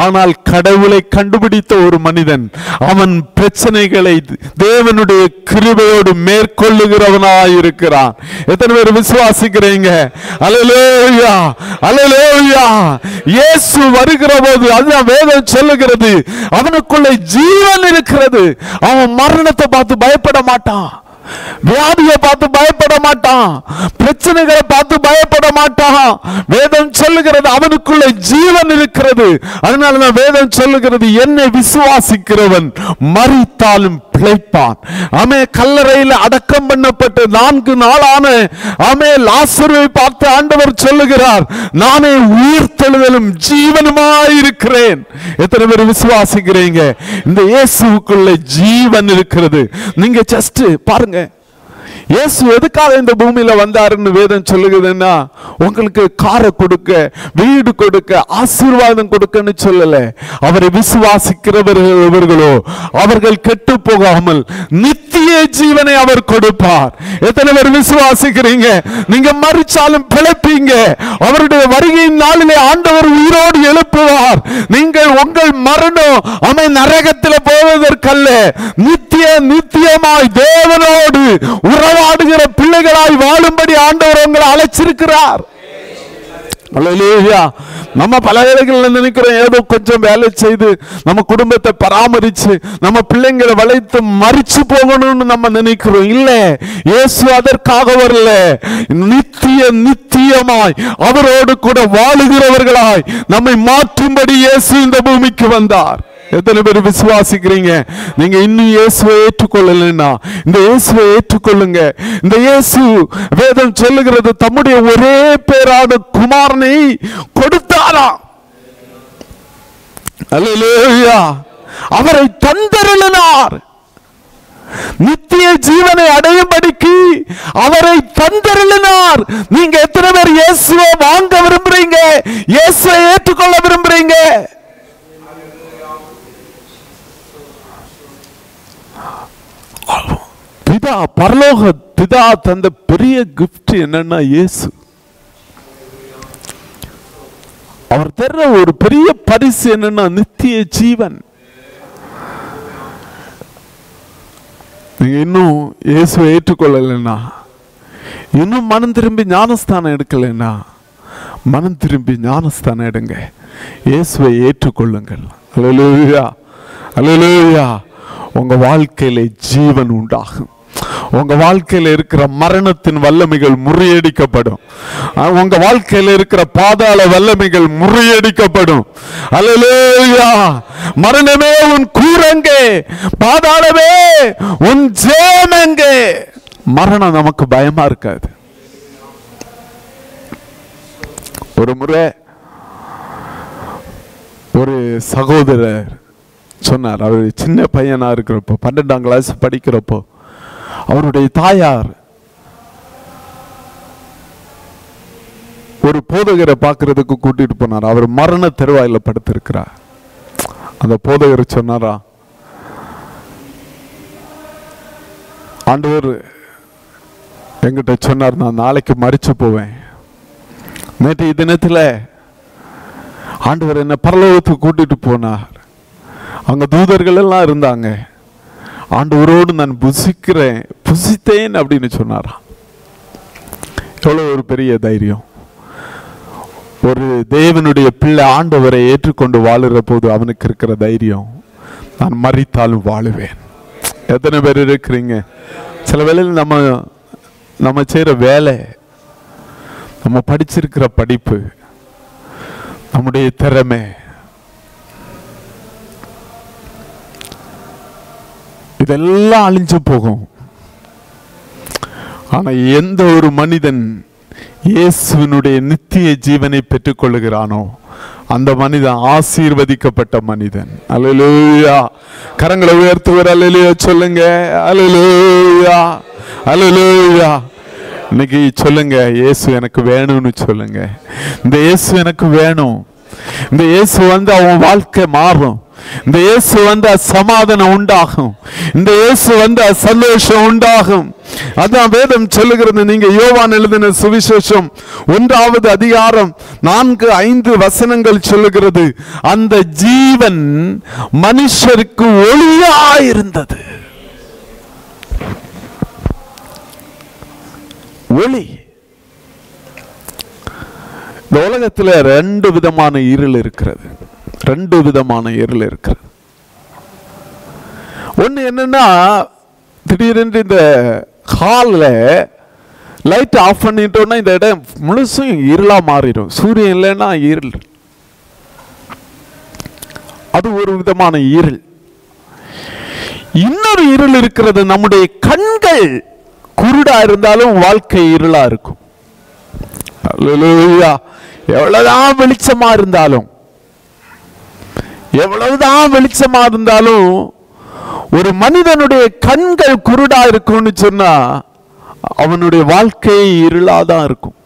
ஆனால் கடவுளை கண்டுபிடித்த ஒரு மனிதன் அவன் பிரச்சனைகளை தேவனுடைய கிருபையோடு மேற்கொள்ளுகிறவனாய் இருக்கிறான். எத்தனை பேர் விசுவாசிக்கிறீங்க? அல்லேலூயா, அல்லேலூயா. இயேசு வருகிற போது அதுதான் வேதம் சொல்லுகிறது, அவனுக்குள்ள ஜீவன் இருக்கிறது. அவன் மரணத்தை பார்த்து பயப்பட மாட்டான், வியாதியை பார்த்து பயப்பட மாட்டான், பிரச்சனைகளை பார்த்து பயப்பட மாட்டான். வேதம் சொல்லுகிறது அவனுக்குள்ள ஜீவன் இருக்கிறது. அதனாலதான் வேதம் சொல்லுகிறது, என்னை விசுவாசிக்கிறவன் மரித்தாலும் பிழைப்பான். ஆமே, கல்லறையில் அடக்கம் பண்ணப்பட்டு 4 நாளான ஆமே லாசருவை பார்த்து ஆண்டவர் சொல்லுகிறார், நானே உயிர்த்தெழுதலும் ஜீவனுமாய் இருக்கிறேன். எத்தனை பேர் விசுவாசிக்கிறீங்க? இந்த இயேசுவுக்குள்ள ஜீவன் இருக்கிறது. நீங்க ஜஸ்ட் பாருங்க, இயேசு எதுக்காக இந்த பூமியில வந்தாருன்னு வேதம் சொல்லுகிறதுன்னா, உங்களுக்கு காரை கொடுக்க, வீடு கொடுக்க, ஆசீர்வாதம் கொடுக்கன்னு சொல்லல. அவரை விசுவாசிக்கிறவர்களோ அவர்கள் கெட்டு போகாமல் நித்திய ஜீவனை அவர் கொடுப்பார். எத்தனை பேர் விசுவாசிக்கிறீங்க? நீங்க மரிச்சாலும் பிழைப்பீங்க. அவருடைய வருகையின் நாளிலே ஆண்டவர் உயிரோடு எழுப்புவார். நீங்கள் உங்கள் மரணம் அவன் நரகத்தில் போவதற்கல்ல, நித்தியமாய் தேவனோடு உறவாடுகிற பிள்ளைகளாய் வாழும்படி ஆண்டவர் உங்களை அழைச்சிருக்கிறார். அல்லேலூயா. நம்ம பல வேளைகளில் நினைக்கிறோம், ஏதோ கொஞ்சம் வேலை செய்து நம்ம குடும்பத்தை பராமரிச்சு நம்ம பிள்ளைங்களை வளைத்து மறிச்சு போகணும்னு நம்ம நினைக்கிறோம். இல்ல, இயேசு அதற்காக வரல. நித்தியமாய் அவரோடு கூட வாழுகிறவர்களாய் நம்மை மாற்றும்படி இயேசு இந்த பூமிக்கு வந்தார். எத்தனை பேர் விசுவாசிக்கிறீங்க? நீங்க இன்னும் இயேசுவை ஏற்றுக்கொள்ளலைன்னா இந்த இயேசுவை ஏற்றுக்கொள்ளுங்க. இந்த இயேசு வேதம் சொல்லுகிறது, தம்முடைய ஒரே பேரான குமாரனை கொடுத்தாரா. அல்லேலூயா. அவரை தந்தருளினார். நித்திய ஜீவனை அடையும்படிக்கு அவரை தந்தருளினார். நீங்க எத்தனை பேர் இயேசுவை வாங்க விரும்புறீங்க? இயேசுவை ஏற்றுக்கொள்ள விரும்புறீங்க? பிதா, பரலோக பிதா தந்த பெரிய கிஃப்ட் என்னன்னா இயேசு. அவர் தர்ற ஒரு பெரிய பரிசு என்னன்னா நித்திய ஜீவன். நீங்க இன்னும் இயேசுவை ஏற்றுக்கொள்ளலைன்னா, இன்னும் மனம் திரும்பி ஞானஸ்தானம் எடுக்கலைன்னா, மனம் திரும்பி ஞானஸ்தானம் எடுங்க. இயேசுவை ஏற்றுக்கொள்ளுங்கள். அல்லேலூயா, அல்லேலூயா. உங்க வாழ்க்கையில ஜீவன் உண்டாகும். உங்க வாழ்க்கையில இருக்கிற மரணத்தின் வல்லமைகள் முறியடிக்கப்படும். உங்க வாழ்க்கையில இருக்கிற பாதாள வல்லமைகள் முறியடிக்கப்படும். அல்லேலூயா. மரணமே உன் கூரங்கே, பாதாளமே உன் ஜெயமெங்கே. மரணம் நமக்கு பயமா இருக்காது. ஒரு முறை ஒரு சகோதரர் சொன்னார், அவர் சின்ன பையனா இருக்கிறப்போ, 12ஆம் கிளாஸ் படிக்கிறப்போ, அவருடைய தாயார் ஒரு போதகரை பார்க்கறதுக்கு கூட்டிட்டு போனார். அவர் மரண தருவாயில படுத்திருக்கிறார். அந்த போதகர் சொன்னாரா, ஆண்டவர் என்கிட்ட சொன்னார், நான் நாளைக்கு மரிச்சு போவேன். நேற்று தினத்துல ஆண்டவர் என்ன பரலோகத்துக்கு கூட்டிட்டு போனார். அங்க தூதர்கள் எல்லாம் இருந்தாங்க. ஆண்டவரோடு நான் புசித்தேன் அப்படின்னு சொன்னாராம். எவ்வளவு ஒரு பெரிய தைரியம். ஒரு தேவனுடைய பிள்ளை ஆண்டவரை ஏற்றுக்கொண்டு வாழுற போது அவனுக்கு இருக்கிற தைரியம், நான் மரித்தாலும் வாழுவேன். எத்தனை பேர் இருக்கிறீங்க? சில வேளையில் நம்ம செய்யற வேலை, நம்ம படிச்சிருக்கிற படிப்பு, நம்முடைய திறமை, இதெல்லாம் அழிஞ்சு போகும். ஆனா எந்த ஒரு மனிதன் இயேசுவினுடைய நித்திய ஜீவனை பெற்றுக் கொள்ளுகிறானோ அந்த மனிதன் ஆசீர்வதிக்கப்பட்ட மனிதன். அல்லேலூயா. கரங்களை உயர்த்துவர். அல்லேலூயா சொல்லுங்க. அல்லேலூயா, அல்லேலூயா. இன்னைக்கு சொல்லுங்க, இயேசு எனக்கு வேணும்னு சொல்லுங்க. இந்த இயேசு எனக்கு வேணும். இந்த இயேசு வந்து அவன் வாழ்க்கை மாறும். இந்த இயேசு வந்து சமாதானம் உண்டாகும். இந்த இயேசு வந்து சந்தோஷம் உண்டாகும். அதான் வேதம் சொல்லுகிறது. நீங்க யோவான் எழுதின சுவிசேஷம் 1வது அதிகாரம் 4-5 வசனங்கள் சொல்லுகிறது, அந்த ஜீவன் மனுஷருக்கு ஒளியாயிருந்தது. ஒளி. இந்த உலகத்தில் 2 விதமான இருள் இருக்கிறது. 2 விதமான இருள் இருக்கிறது. ஒன்று என்னன்னா, திடீரென்று இந்த ஹாலில் லைட் ஆஃப் பண்ணிட்டோம்னா இந்த இடம் முழுசும் இருளா மாறிடும். சூரியன் இல்லைன்னா இருள். அது ஒரு விதமான இருள். இன்னொரு இருள் இருக்கிறது, நம்முடைய கண்கள் குருடா இருந்தாலும் வாழ்க்கை இருளா இருக்கும். அல்லேலூயா. எவ்வளவுதான் வெளிச்சமா இருந்தாலும், எவ்வளவுதான் வெளிச்சமா இருந்தாலும் ஒரு மனிதனுடைய கண்கள் குருடா இருக்கும்னு சொன்னா அவனுடைய வாழ்க்கை இருளாதான் இருக்கும்.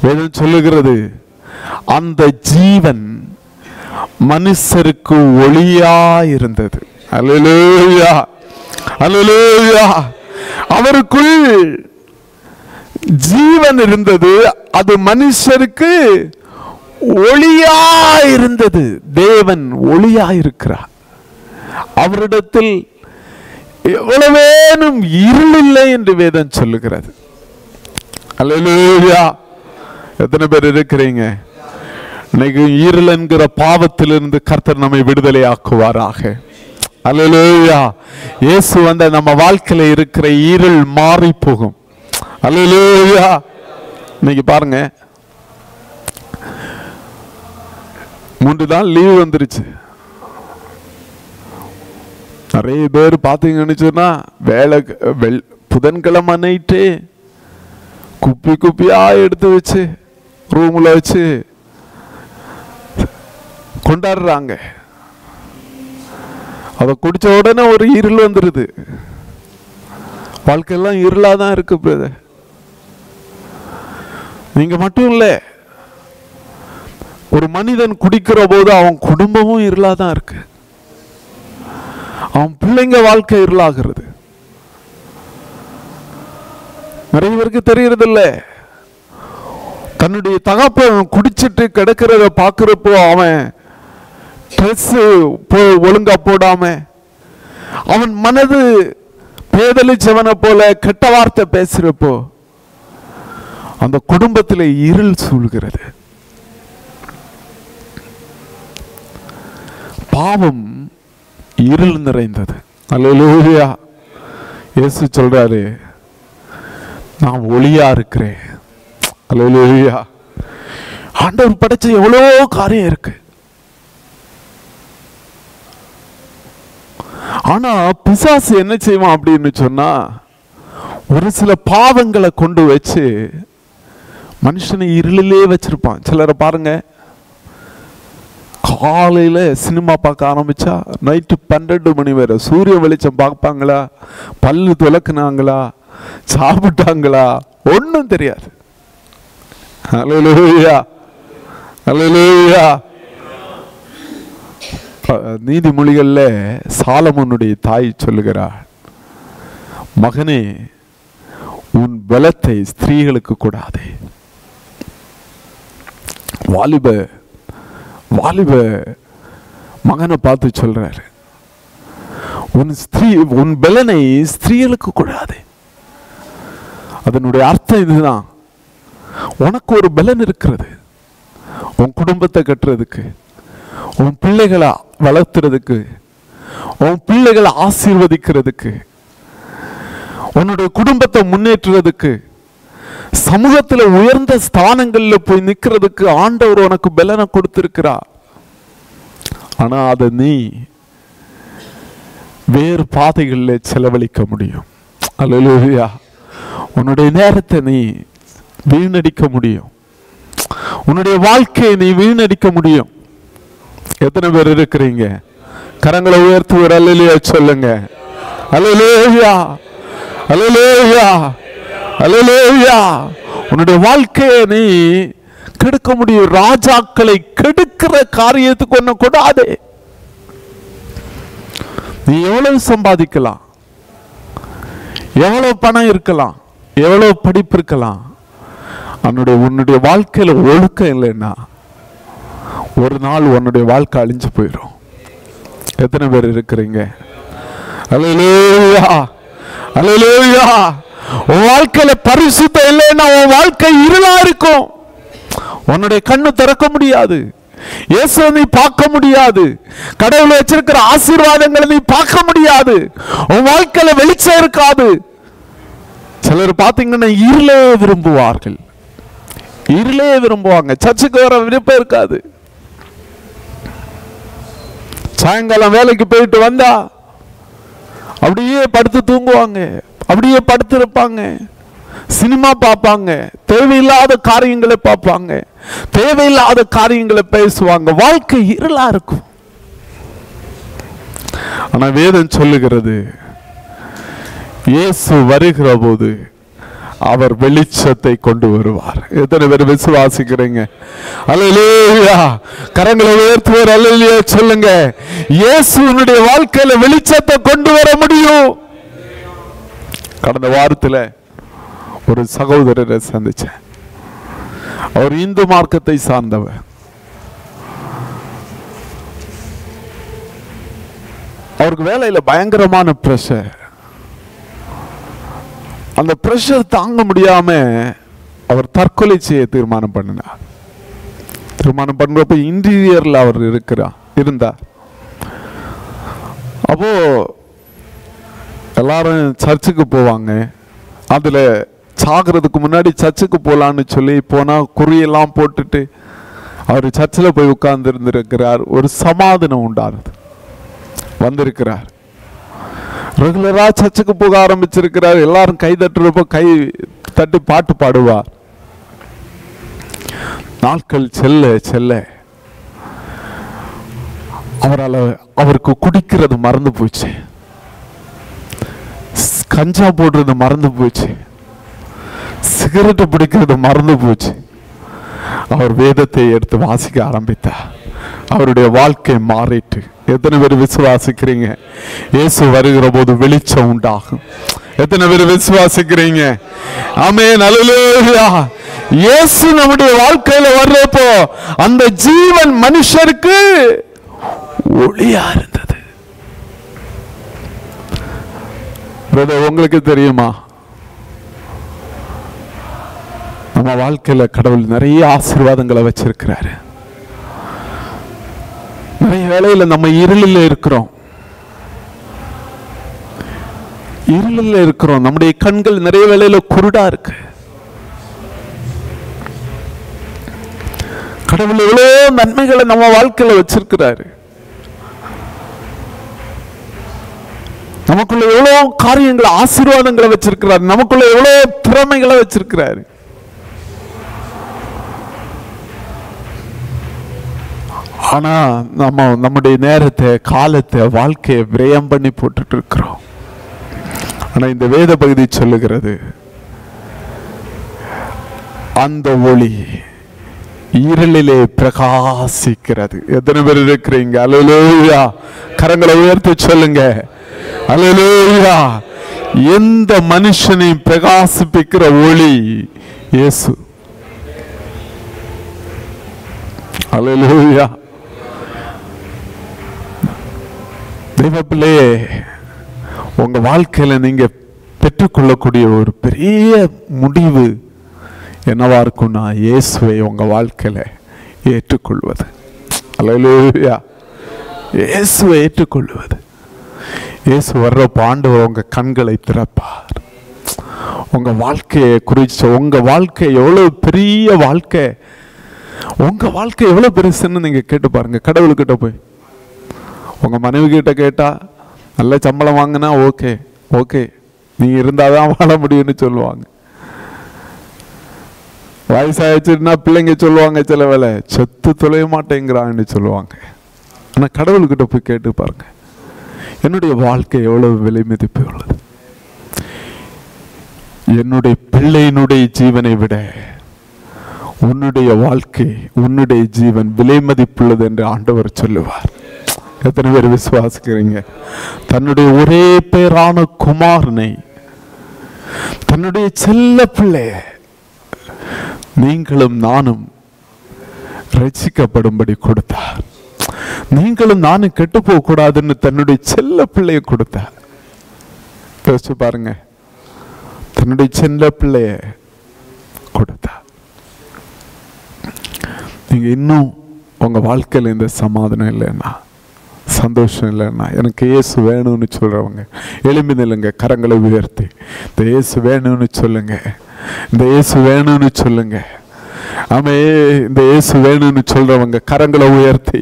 வேதம் சொல்லுகிறது, அந்த ஜீவன் மனுஷருக்கு ஒளியா இருந்தது. அல்லேலூயா, அல்லேலூயா. அவருக்குள் ஜீவன் இருந்தது, அது மனுஷருக்கு ஒளியா இருந்தது. தேவன் ஒளியா இருக்கிறார். அவரிடத்தில் எவ்வளவேனும் இருள் இல்லை என்று வேதம் சொல்லுகிறது. அல்லேலூயா. எத்தனை பேர் இருக்கிறீங்க? இன்னைக்கு இருள் என்கிற பாவத்திலிருந்து கர்த்தர் நம்மை விடுதலை ஆக்குவாராக. அல்லேலூயா. இயேசு வந்த நம்ம வாழ்க்கையில இருக்கிற இருள் மாறி போகும். அல்லேலூயா. இன்னைக்கு பாருங்க, 3 நாள் லீவ் வந்துருச்சு. நிறைய பேர் பார்த்தீங்கன்னு சொன்னா வேலை புதன்கிழமை நைட்டு குப்பி குப்பியா எடுத்து வச்சு ரூம்ல வச்சு கொண்டாடுறாங்க. அதை குடிச்ச உடனே ஒரு இருள் வந்துருது. வாழ்க்கையெல்லாம் இருளாதான் இருக்கு. நீங்க மட்டும் இல்ல, ஒரு மனிதன் குடிக்கிற போது அவன் குடும்பமும் இருளாதான் இருக்கு. அவன் பிள்ளைங்க வாழ்க்கை இருளாகிறது. நிறைய பேருக்கு தெரியறது இல்ல. தன்னுடைய தகப்பன் குடிச்சிட்டு கிடக்கிறத பாக்குறப்போ அவன் ட்ரெஸ் ஒழுங்கா போடாம, அவன் மனது பேதலிச்சவனை போல கெட்ட வார்த்தை பேசுறப்போ அந்த குடும்பத்தில் இருள் சூழ்கிறது. பாவம் இருள் நிறைந்தது. அல்லேலூயா. இயேசு சொல்றாரு, நான் ஒளியா இருக்கிறேன். அல்லேலூயா. ஆண்டவர் படைச்ச எவ்வளோ காரியம் இருக்கு. ஆனா பிசாசு என்ன செய்வான் அப்படின்னு சொன்னா, ஒரு சில பாவங்களை கொண்டு வச்சு மனுஷனை இருளிலே வச்சிருப்பான். சிலரை பாருங்க, காலையில சினிமா பார்க்க ஆரம்பிச்சா நைட்டு 12 மணி வரை சூரிய வெளிச்சம் பார்ப்பாங்களா, பல்லு துலக்குனாங்களா, சாப்பிட்டாங்களா, ஒன்றும் தெரியாது. அல்லேலூயா, அல்லேலூயா. நீதிமொழிகள்ல சாலமோனுடைய தாய் சொல்லுகிறார், மகனே உன் பலத்தை ஸ்திரீகளுக்கு கூடாதே. வாலிப மகனை பார்த்து சொல்றாரு, உன் பலனை ஸ்திரீகளுக்கு கூடாது. அதனுடைய அர்த்தம் இதுதான், உனக்கு ஒரு பலன் இருக்கிறது. உன் குடும்பத்தை கட்டுறதுக்கு, உன் பிள்ளைகளை வளர்த்துறதுக்கு, உன் பிள்ளைகளை ஆசீர்வதிக்கிறதுக்கு, உன்னுடைய குடும்பத்தை முன்னேற்றுறதுக்கு, சமூகத்தில் உயர்ந்த ஸ்தானங்களில் போய் நிற்கிறதுக்கு ஆண்டவர் உனக்கு பலனை கொடுத்திருக்கிறார். ஆனா அதை நீ வேறு பாதைகளில் செலவழிக்க முடியும். அல்லேலூயா. உன்னுடைய நேரத்தை நீ வீணடிக்க முடியும். உன்னுடைய வாழ்க்கையை நீ வீணடிக்க முடியும். எத்தனை பேர் இருக்கிறீங்க? கரங்களை உயர்த்தி ஒரு அல்லேலூயா சொல்லுங்க. அல்லேலூயா, அல்லேலூயா, அல்லேலூயா. உன்னுடைய வாழ்க்கையை நீ கெடுக்க முடியும். ராஜாக்களை கெடுக்கிற காரியத்துக்கு ஒண்ணு கூடாதே. நீ எவ்வளவு சம்பாதிக்கலாம், எவ்வளவு பணம் இருக்கலாம், எவ்வளவு படிப்பு இருக்கலாம், உன்னுடைய வாழ்க்கையில ஒழுக்கம் இல்லைன்னா ஒரு நாள் உன்னுடைய வாழ்க்கை அழிஞ்சு போயிடும். எத்தனை பேர் இருக்கிறீங்க? அல்லேலூயா, அல்லேலூயா. உன் வாழ்க்கையில பரிசுத்தம் இல்லைன்னா உன் வாழ்க்கை இருளா இருக்கும். உன்னுடைய கண்ணு திறக்க முடியாது, இயேசுவை நீ பார்க்க முடியாது, கடவுளை வச்சிருக்கிற ஆசீர்வாதங்களை நீ பார்க்க முடியாது, உன் வாழ்க்கையில வெளிச்சம் இருக்காது. சிலர் பார்த்தீங்கன்னா இருளே விரும்புவார்கள், இருளே விரும்புவாங்க. சர்ச்சுக்கு வர விருப்பம் இருக்காது. சாயங்காலம் வேலைக்கு போயிட்டு வந்தா அப்படியே படுத்து தூங்குவாங்க, அப்படியே படுத்திருப்பாங்க, சினிமா பார்ப்பாங்க, தேவையில்லாத காரியங்களை பார்ப்பாங்க, தேவையில்லாத காரியங்களை பேசுவாங்க. வாழ்க்கை இருளா இருக்கும். ஆனா வேதம் சொல்லுகிறது, இயேசு வருகிற போது அவர் வெளிச்சத்தை கொண்டு வருவார். எத்தனை பேர் விசுவாசிக்கிறீங்க? அல்லேலூயா. கரங்களை உயர்த்துவார். அல்லேலூயா சொல்லுங்க. இயேசுவினுடைய வாழ்க்கையில வெளிச்சத்தை கொண்டு வர முடியும். கடந்த வாரத்தில் ஒரு சகோதரரை சந்திச்சேன். அவர் இந்து மார்க்கத்தை சார்ந்தவர். அவருக்கு வேலையில பயங்கரமான பிரஷர். அந்த பிரஷர் தாங்க முடியாம அவர் தற்கொலை செய்ய தீர்மானம் பண்ணினார். தீர்மானம் பண்றப்ப இன்டீரியர்ல அவர் இருந்தார். அப்போ எல்லாரும் சர்ச்சுக்கு போவாங்க. அதுல சாகிறதுக்கு முன்னாடி சர்ச்சுக்கு போலான்னு சொல்லி போனா குறியெல்லாம் போட்டுட்டு அவர் சர்ச்சில் போய் உட்கார்ந்து இருந்திருக்கிறார். ஒரு சமாதானம் உண்டானது. வந்திருக்கிறார். ரெகுலரா சர்ச்சுக்கு போக ஆரம்பிச்சிருக்கிறார். எல்லாரும் கை தட்டுறப்ப கை தட்டி பாட்டு பாடுவார். நாட்கள் செல்ல செல்ல அவருக்கு குடிக்கிறது மறந்து போச்சு. கஞ்சா போடுறது மறந்து போச்சு. சிகரெட் பிடிக்கிறது மறந்து போச்சு. அவர் வேதத்தை எடுத்து வாசிக்க ஆரம்பித்தார். அவருடைய வாழ்க்கை மாறிட்டு. எத்தனை பேர் விசுவாசிக்கிறீங்க? இயேசு வருகிற போது வெளிச்சம் உண்டாகும். எத்தனை பேர் விசுவாசிக்கிறீங்க? ஆமென். அல்லேலூயா. இயேசு நம்முடைய வாழ்க்கையில வர்றப்போ அந்த ஜீவன் மனுஷருக்கு ஒளியா இருந்தது. உங்களுக்கு தெரியுமா, நம்ம வாழ்க்கையில கடவுள் நிறைய ஆசீர்வாதங்களை வச்சிருக்கிறாரு. நிறைய வேளையில நம்ம இருளில் இருக்கிறோம். நம்முடைய கண்கள் நிறைய வேளையில குருடா இருக்கு. கடவுள் எவ்வளவு நன்மைகளை நம்ம வாழ்க்கையில வச்சிருக்கிறாரு. நமக்குள்ள எவ்வளவு காரியங்களை ஆசீர்வாதங்களை வச்சிருக்கிறாரு. நமக்குள்ள எவ்வளவு திறமைகளை வச்சிருக்கிறாரு. ஆனா நம்முடைய நேரத்தை, காலத்தை, வாழ்க்கையை விரயம் பண்ணி போட்டுட்டு இருக்கிறோம். ஆனா இந்த வேத பகுதி சொல்லுகிறது, அந்த ஒளி இருளிலே பிரகாசிக்கிறது. எத்தனை பேர் இருக்கிறீங்க? அல்லேலூயா. கரங்களை உயர்த்தி சொல்லுங்க. அல்லேலூயா. எந்த மனுஷனை பிரகாசிப்பிக்கிற ஒளி இயேசு. அல்லேலூயா. தெய்வப்பிள்ளையே, உங்க வாழ்க்கையில நீங்க பெற்றுக்கொள்ளக்கூடிய ஒரு பெரிய முடிவு என்னவா இருக்கும்னா, இயேசுவை உங்க வாழ்க்கையில ஏற்றுக்கொள்வது. அல்லேலூயா. இயேசுவை ஏற்றுக்கொள்வது. இயேசு வர்றப்ப ஆண்டவர் உங்க கண்களை திறப்பார். உங்க வாழ்க்கையை குறிச்ச, உங்க வாழ்க்கை எவ்வளவு பெரிய வாழ்க்கை, உங்க வாழ்க்கை எவ்வளவு பெருசுன்னு நீங்க கேட்டு பாருங்க. கடவுள்கிட்ட போய் உங்க மனைவி கிட்ட கேட்டா, நல்ல சம்பளம் வாங்கினா ஓகே ஓகே, நீ இருந்தாதான் வாழ முடியும்னு சொல்லுவாங்க. வயசாயிடுச்சுன்னா பிள்ளைங்க சொல்லுவாங்க, சில வேலை செத்து தொலைய மாட்டேங்கிறான்னு சொல்லுவாங்க. ஆனா கடவுள்கிட்ட போய் கேட்டு பாருங்க, என்னுடைய வாழ்க்கை எவ்வளவு விலை மதிப்பு உள்ளது. என்னுடைய பிள்ளையினுடைய ஜீவனை விட உன்னுடைய வாழ்க்கை, உன்னுடைய ஜீவன் விலை மதிப்புள்ளது என்று ஆண்டவர் சொல்லுவார். எத்தனை பேர் விசுவாசிக்கிறீங்க? தன்னுடைய ஒரே பேரான குமாரனை, தன்னுடைய செல்ல பிள்ளை, நீங்களும் நானும் ரட்சிக்கப்படும்படி கொடுத்தார். நீங்களும் நானும் கெட்டு போக கூடாதுன்னு தன்னுடைய செல்ல பிள்ளையை கொடுத்தார். யோசிச்சு பாருங்க, தன்னுடைய செல்ல பிள்ளைய கொடுத்தார். நீங்க இன்னும் உங்க வாழ்க்கையில இந்த சமாதானம் இல்லைன்னா, சந்தோஷம் இல்லைன்னா, எனக்கு இயேசு வேணும்னு சொல்றவங்க எழும்பி நில்லுங்க. கரங்களை உயர்த்தி இந்த இயேசு வேணும்னு சொல்லுங்க. இந்த இயேசு வேணும்னு சொல்லுங்க. ஆமே, இந்த இயேசு வேணும்னு சொல்றவங்க கரங்களை உயர்த்தி,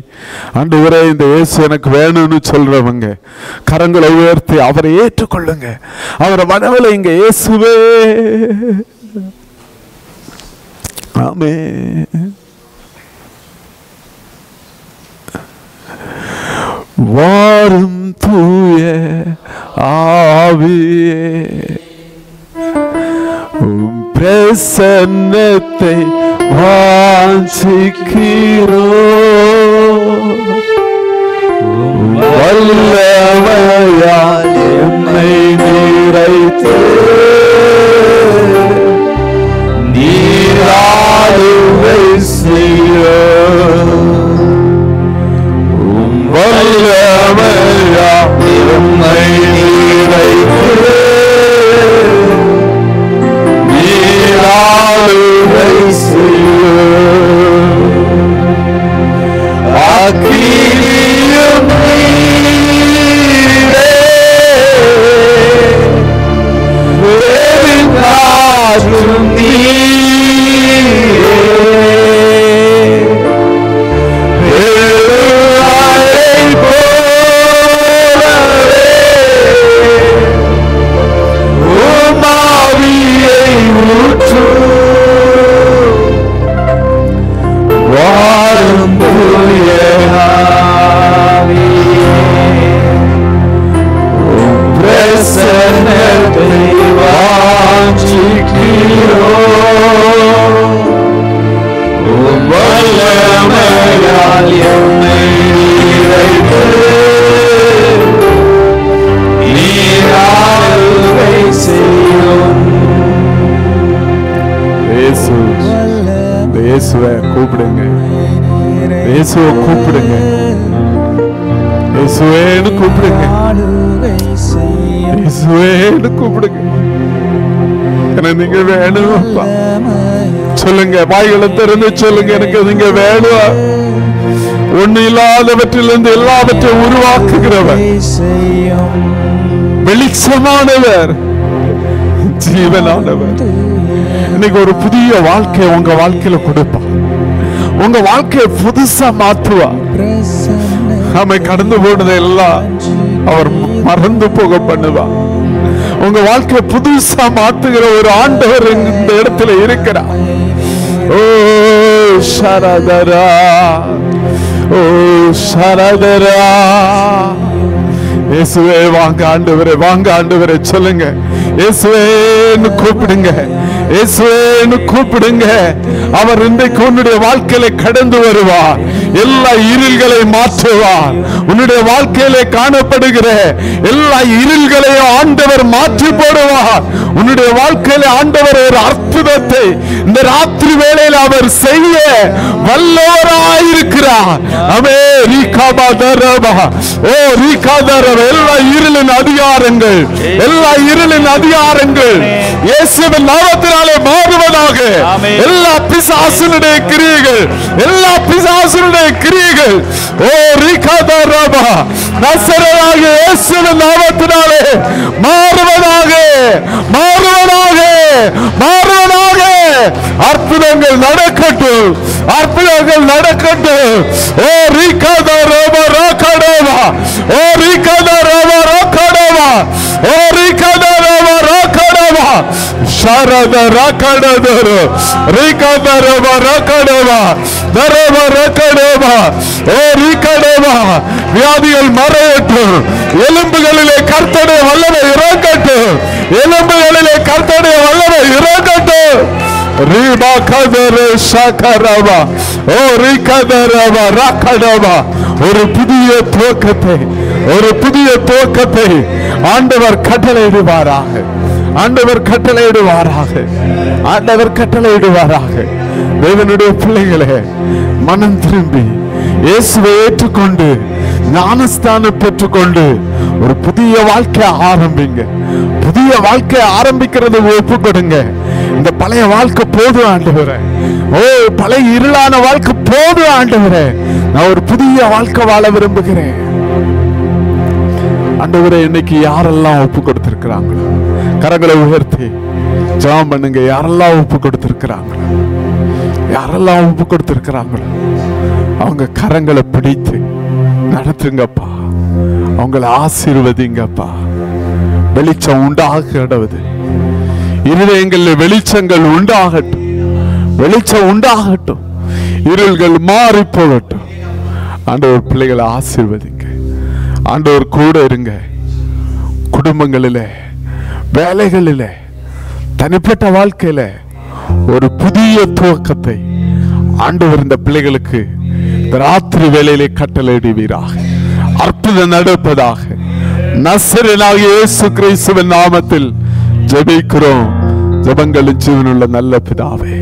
ஆண்டவரே இந்த இயேசு எனக்கு வேணும்னு சொல்றவங்க கரங்களை உயர்த்தி அவரை ஏற்றுக்கொள்ளுங்க. அவரை மனவளை இங்க இயேசுவே. ஆமே. வாரும் தூய ஆவியே, உம் பிரசன்னத்தை வாஞ்சிக்கிறோம். வல்லமையால் என்னை நிறைத்து நீராளுகை செய்யும். வல்லமையால் என்னை நிறைத்து நீராளுகை செய்யும். அக்கினியும் நீரே, வேறுகாற்றும் நீரே, வேறுவாழைப் போலவே உம் ஆவியை ஊற்றும். வாரும் தூய ஆவியே, உம் பிரசன்னத்தை வாஞ்சிக்கிறோம். உம் வல்லமையால் என்னை நிறைத்து நீராளுகை செய்யும். இயேசுவை கூப்பிடுங்க, இயேசுவை கூப்பிடுங்க, இயேசுவேன்னு கூப்பிடுங்க, இயேசுவேன்னு கூப்பிடுங்க. எனக்கு நீங்க வேணும். சொல்லுங்க, வாய்களை திறந்து சொல்லுங்க, எனக்கு நீங்க வேணும். ஒண்ணு இல்லாதவற்றிலிருந்து எல்லாவற்றையும் உருவாக்குகிறவர், வெளிச்சமானவர், ஜீவனானவர். இன்னைக்கு ஒரு புதிய வாழ்க்கை உங்க வாழ்க்கையில கொடுப்பார். உங்க வாழ்க்கையை புதுசா மாற்றுவார். நாம கடந்து போனதை எல்லாம் அவர் மறந்து போக பண்ணுவார். உங்க வாழ்க்கையை புதுசா மாத்துகிற ஒரு ஆண்டவர் இந்த இடத்துல இருக்கிறார். ஓ சரதரா, ஓ சரதரா. இயேசுவே வாங்க ஆண்டவரே, வாங்க ஆண்டவரே சொல்லுங்க. இயேசுவேன்னு கூப்பிடுங்க, இயேசுவேன்னு கூப்பிடுங்க. அவர் இன்றைக்கு உன்னுடைய வாழ்க்கையில கடந்து வருவார். எல்லா இருள்களை மாற்றுவார். உன்னுடைய வாழ்க்கையிலே காணப்படுகிற எல்லா இருள்களையும் ஆண்டவர் மாற்றி போடுவார். உன்னுடைய வாழ்க்கையில ஆண்டவர் ஒரு அற்புதத்தை இந்த ராத்திரி வேளையில் அவர் செய்ய வல்லவராயிருக்கிறார். அமே ரீகாபாதரபா, ஓ ரீகாதரபா. எல்லா இருளின் அதிகாரங்கள், எல்லா இருளின் அதிகாரங்கள் இயேசுவின் நாமத்தினாலே மாறுவதாக. எல்லா பிசாசுடைய கிரியைகள், எல்லா பிசாசுடைய கிரியைகள், ஓ ரீகாதரபா, நசரேயனாகிய இயேசுவின் நாமத்தினாலே மாறுவதாக, மாறுவதாக, மாறுவதாக. அற்புதங்கள் நடக்கட்டும், அற்புதங்கள் நடக்கட்டும். ஓ ரீகாதரபா ராகடவா, ஓ ரீகாதரபா ராகடவா, ஓ ரீகாதரபா ராகடவா. ஷரத ராகடதர ரீகாதரபா ராகடவா, தரபா ராகடவா, ஓ ரீகடவா. வியாதிகள் மறையட்டும். எலும்புகளிலே கர்த்தருடைய வல்லமை இறங்கட்டும். எலும்புகளிலே கர்த்தருடைய வல்லமை இறங்கட்டும். ரீபா கதர ஷகரவா, ஓ ரீகதரவா ராகடவா. ஒரு புதிய துவக்கத்தை, ஒரு புதிய துவக்கத்தை ஆண்டவர் கட்டளையிடுவாராக, ஆண்டவர் கட்டளையிடுவாராக, ஆண்டவர் கட்டளையிடுவாராக. தேவனுடைய பிள்ளைகளே, மனம் திரும்பி இயேசுவை ஏற்றுக்கொண்டு ஞானஸ்தானம் பெற்றுக்கொண்டு ஒரு புதிய வாழ்க்கையை ஆரம்பிங்க. புதிய வாழ்க்கையை ஆரம்பிக்கிறது ஒப்பு கொடுங்க. இந்த பழைய வாழ்க்கை போதும் ஆண்டவரே, ஓ பழைய இருளான வாழ்க்கை போதும் ஆண்டவரே, நான் ஒரு புதிய வாழ்க்கை வாழ விரும்புகிறேன். ஆண்டவரே, இன்னைக்கு யாரெல்லாம் ஒப்பு கொடுத்திருக்கிறாங்களோ கரங்களை உயர்த்தி ஜெபம் பண்ணுங்க. யாரெல்லாம் ஒப்பு கொடுத்திருக்கிறாங்களோ, யாரெல்லாம் ஒப்பு கொடுத்திருக்கிறாங்களோ அவங்க கரங்களை பிடித்து நடத்துங்கப்பா. அவங்களை ஆசீர்வதிங்கப்பா. வெளிச்சம் உண்டாகிறது. இருதயங்களில் வெளிச்சங்கள் உண்டாகட்டும், வெளிச்சம் உண்டாகட்டும். இருள்கள் மாறி போகட்டும். ஆண்டவர் பிள்ளைகளை ஆசீர்வதிங்க. ஆண்டவர் கூட இருங்க. குடும்பங்களிலே, வேலைகளிலே, தனிப்பட்ட வாழ்க்கையில ஒரு புதிய துவக்கத்தை ஆண்டவர் இந்த பிள்ளைகளுக்கு ராத்திரி வேளையிலே கட்டளையிடுவீராக. அற்புதம் நடப்பதாக. நசரேயனாகிய இயேசு கிறிஸ்துவின் நாமத்தில் ஜெபிக்கிறோம். ஜெபங்களின் ஜீவனுள்ள நல்ல பிதாவே,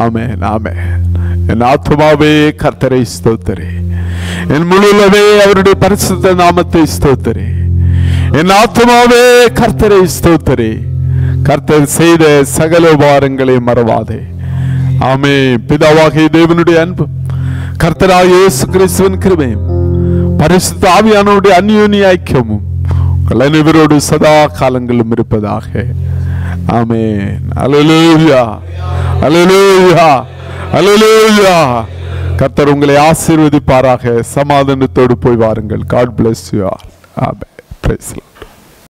ஆமென், ஆமென். என் ஆத்துமாவே கர்த்தரை ஸ்தோத்திரே, என் முழுவதுமே அவருடைய பரிசுத்த நாமத்தை ஸ்தோத்திரே. என் ஆத்துமாவே கர்த்தரை ஸ்தோத்திரே. கர்த்தர் செய்த சகல உபகாரங்களை மறவாதே. ஆமென். பிதாவாகிய தேவனுடைய அன்பும் கர்த்தராகிய இயேசு கிறிஸ்துவின் கிருபையும் பரிசுத்த ஆவியானவருடைய அந்யோன்ய ஐக்கியமும் உங்கள் அனைவரோடு சதா காலங்களும் இருப்பதாக. ஆமென். அல்லேலூயா, அல்லேலூயா, அல்லேலூயா. கர்த்தர் உங்களை ஆசீர்வதிப்பாராக. சமாதானத்தோடு போய் வாருங்கள். God bless you all. Amen. Praise the Lord.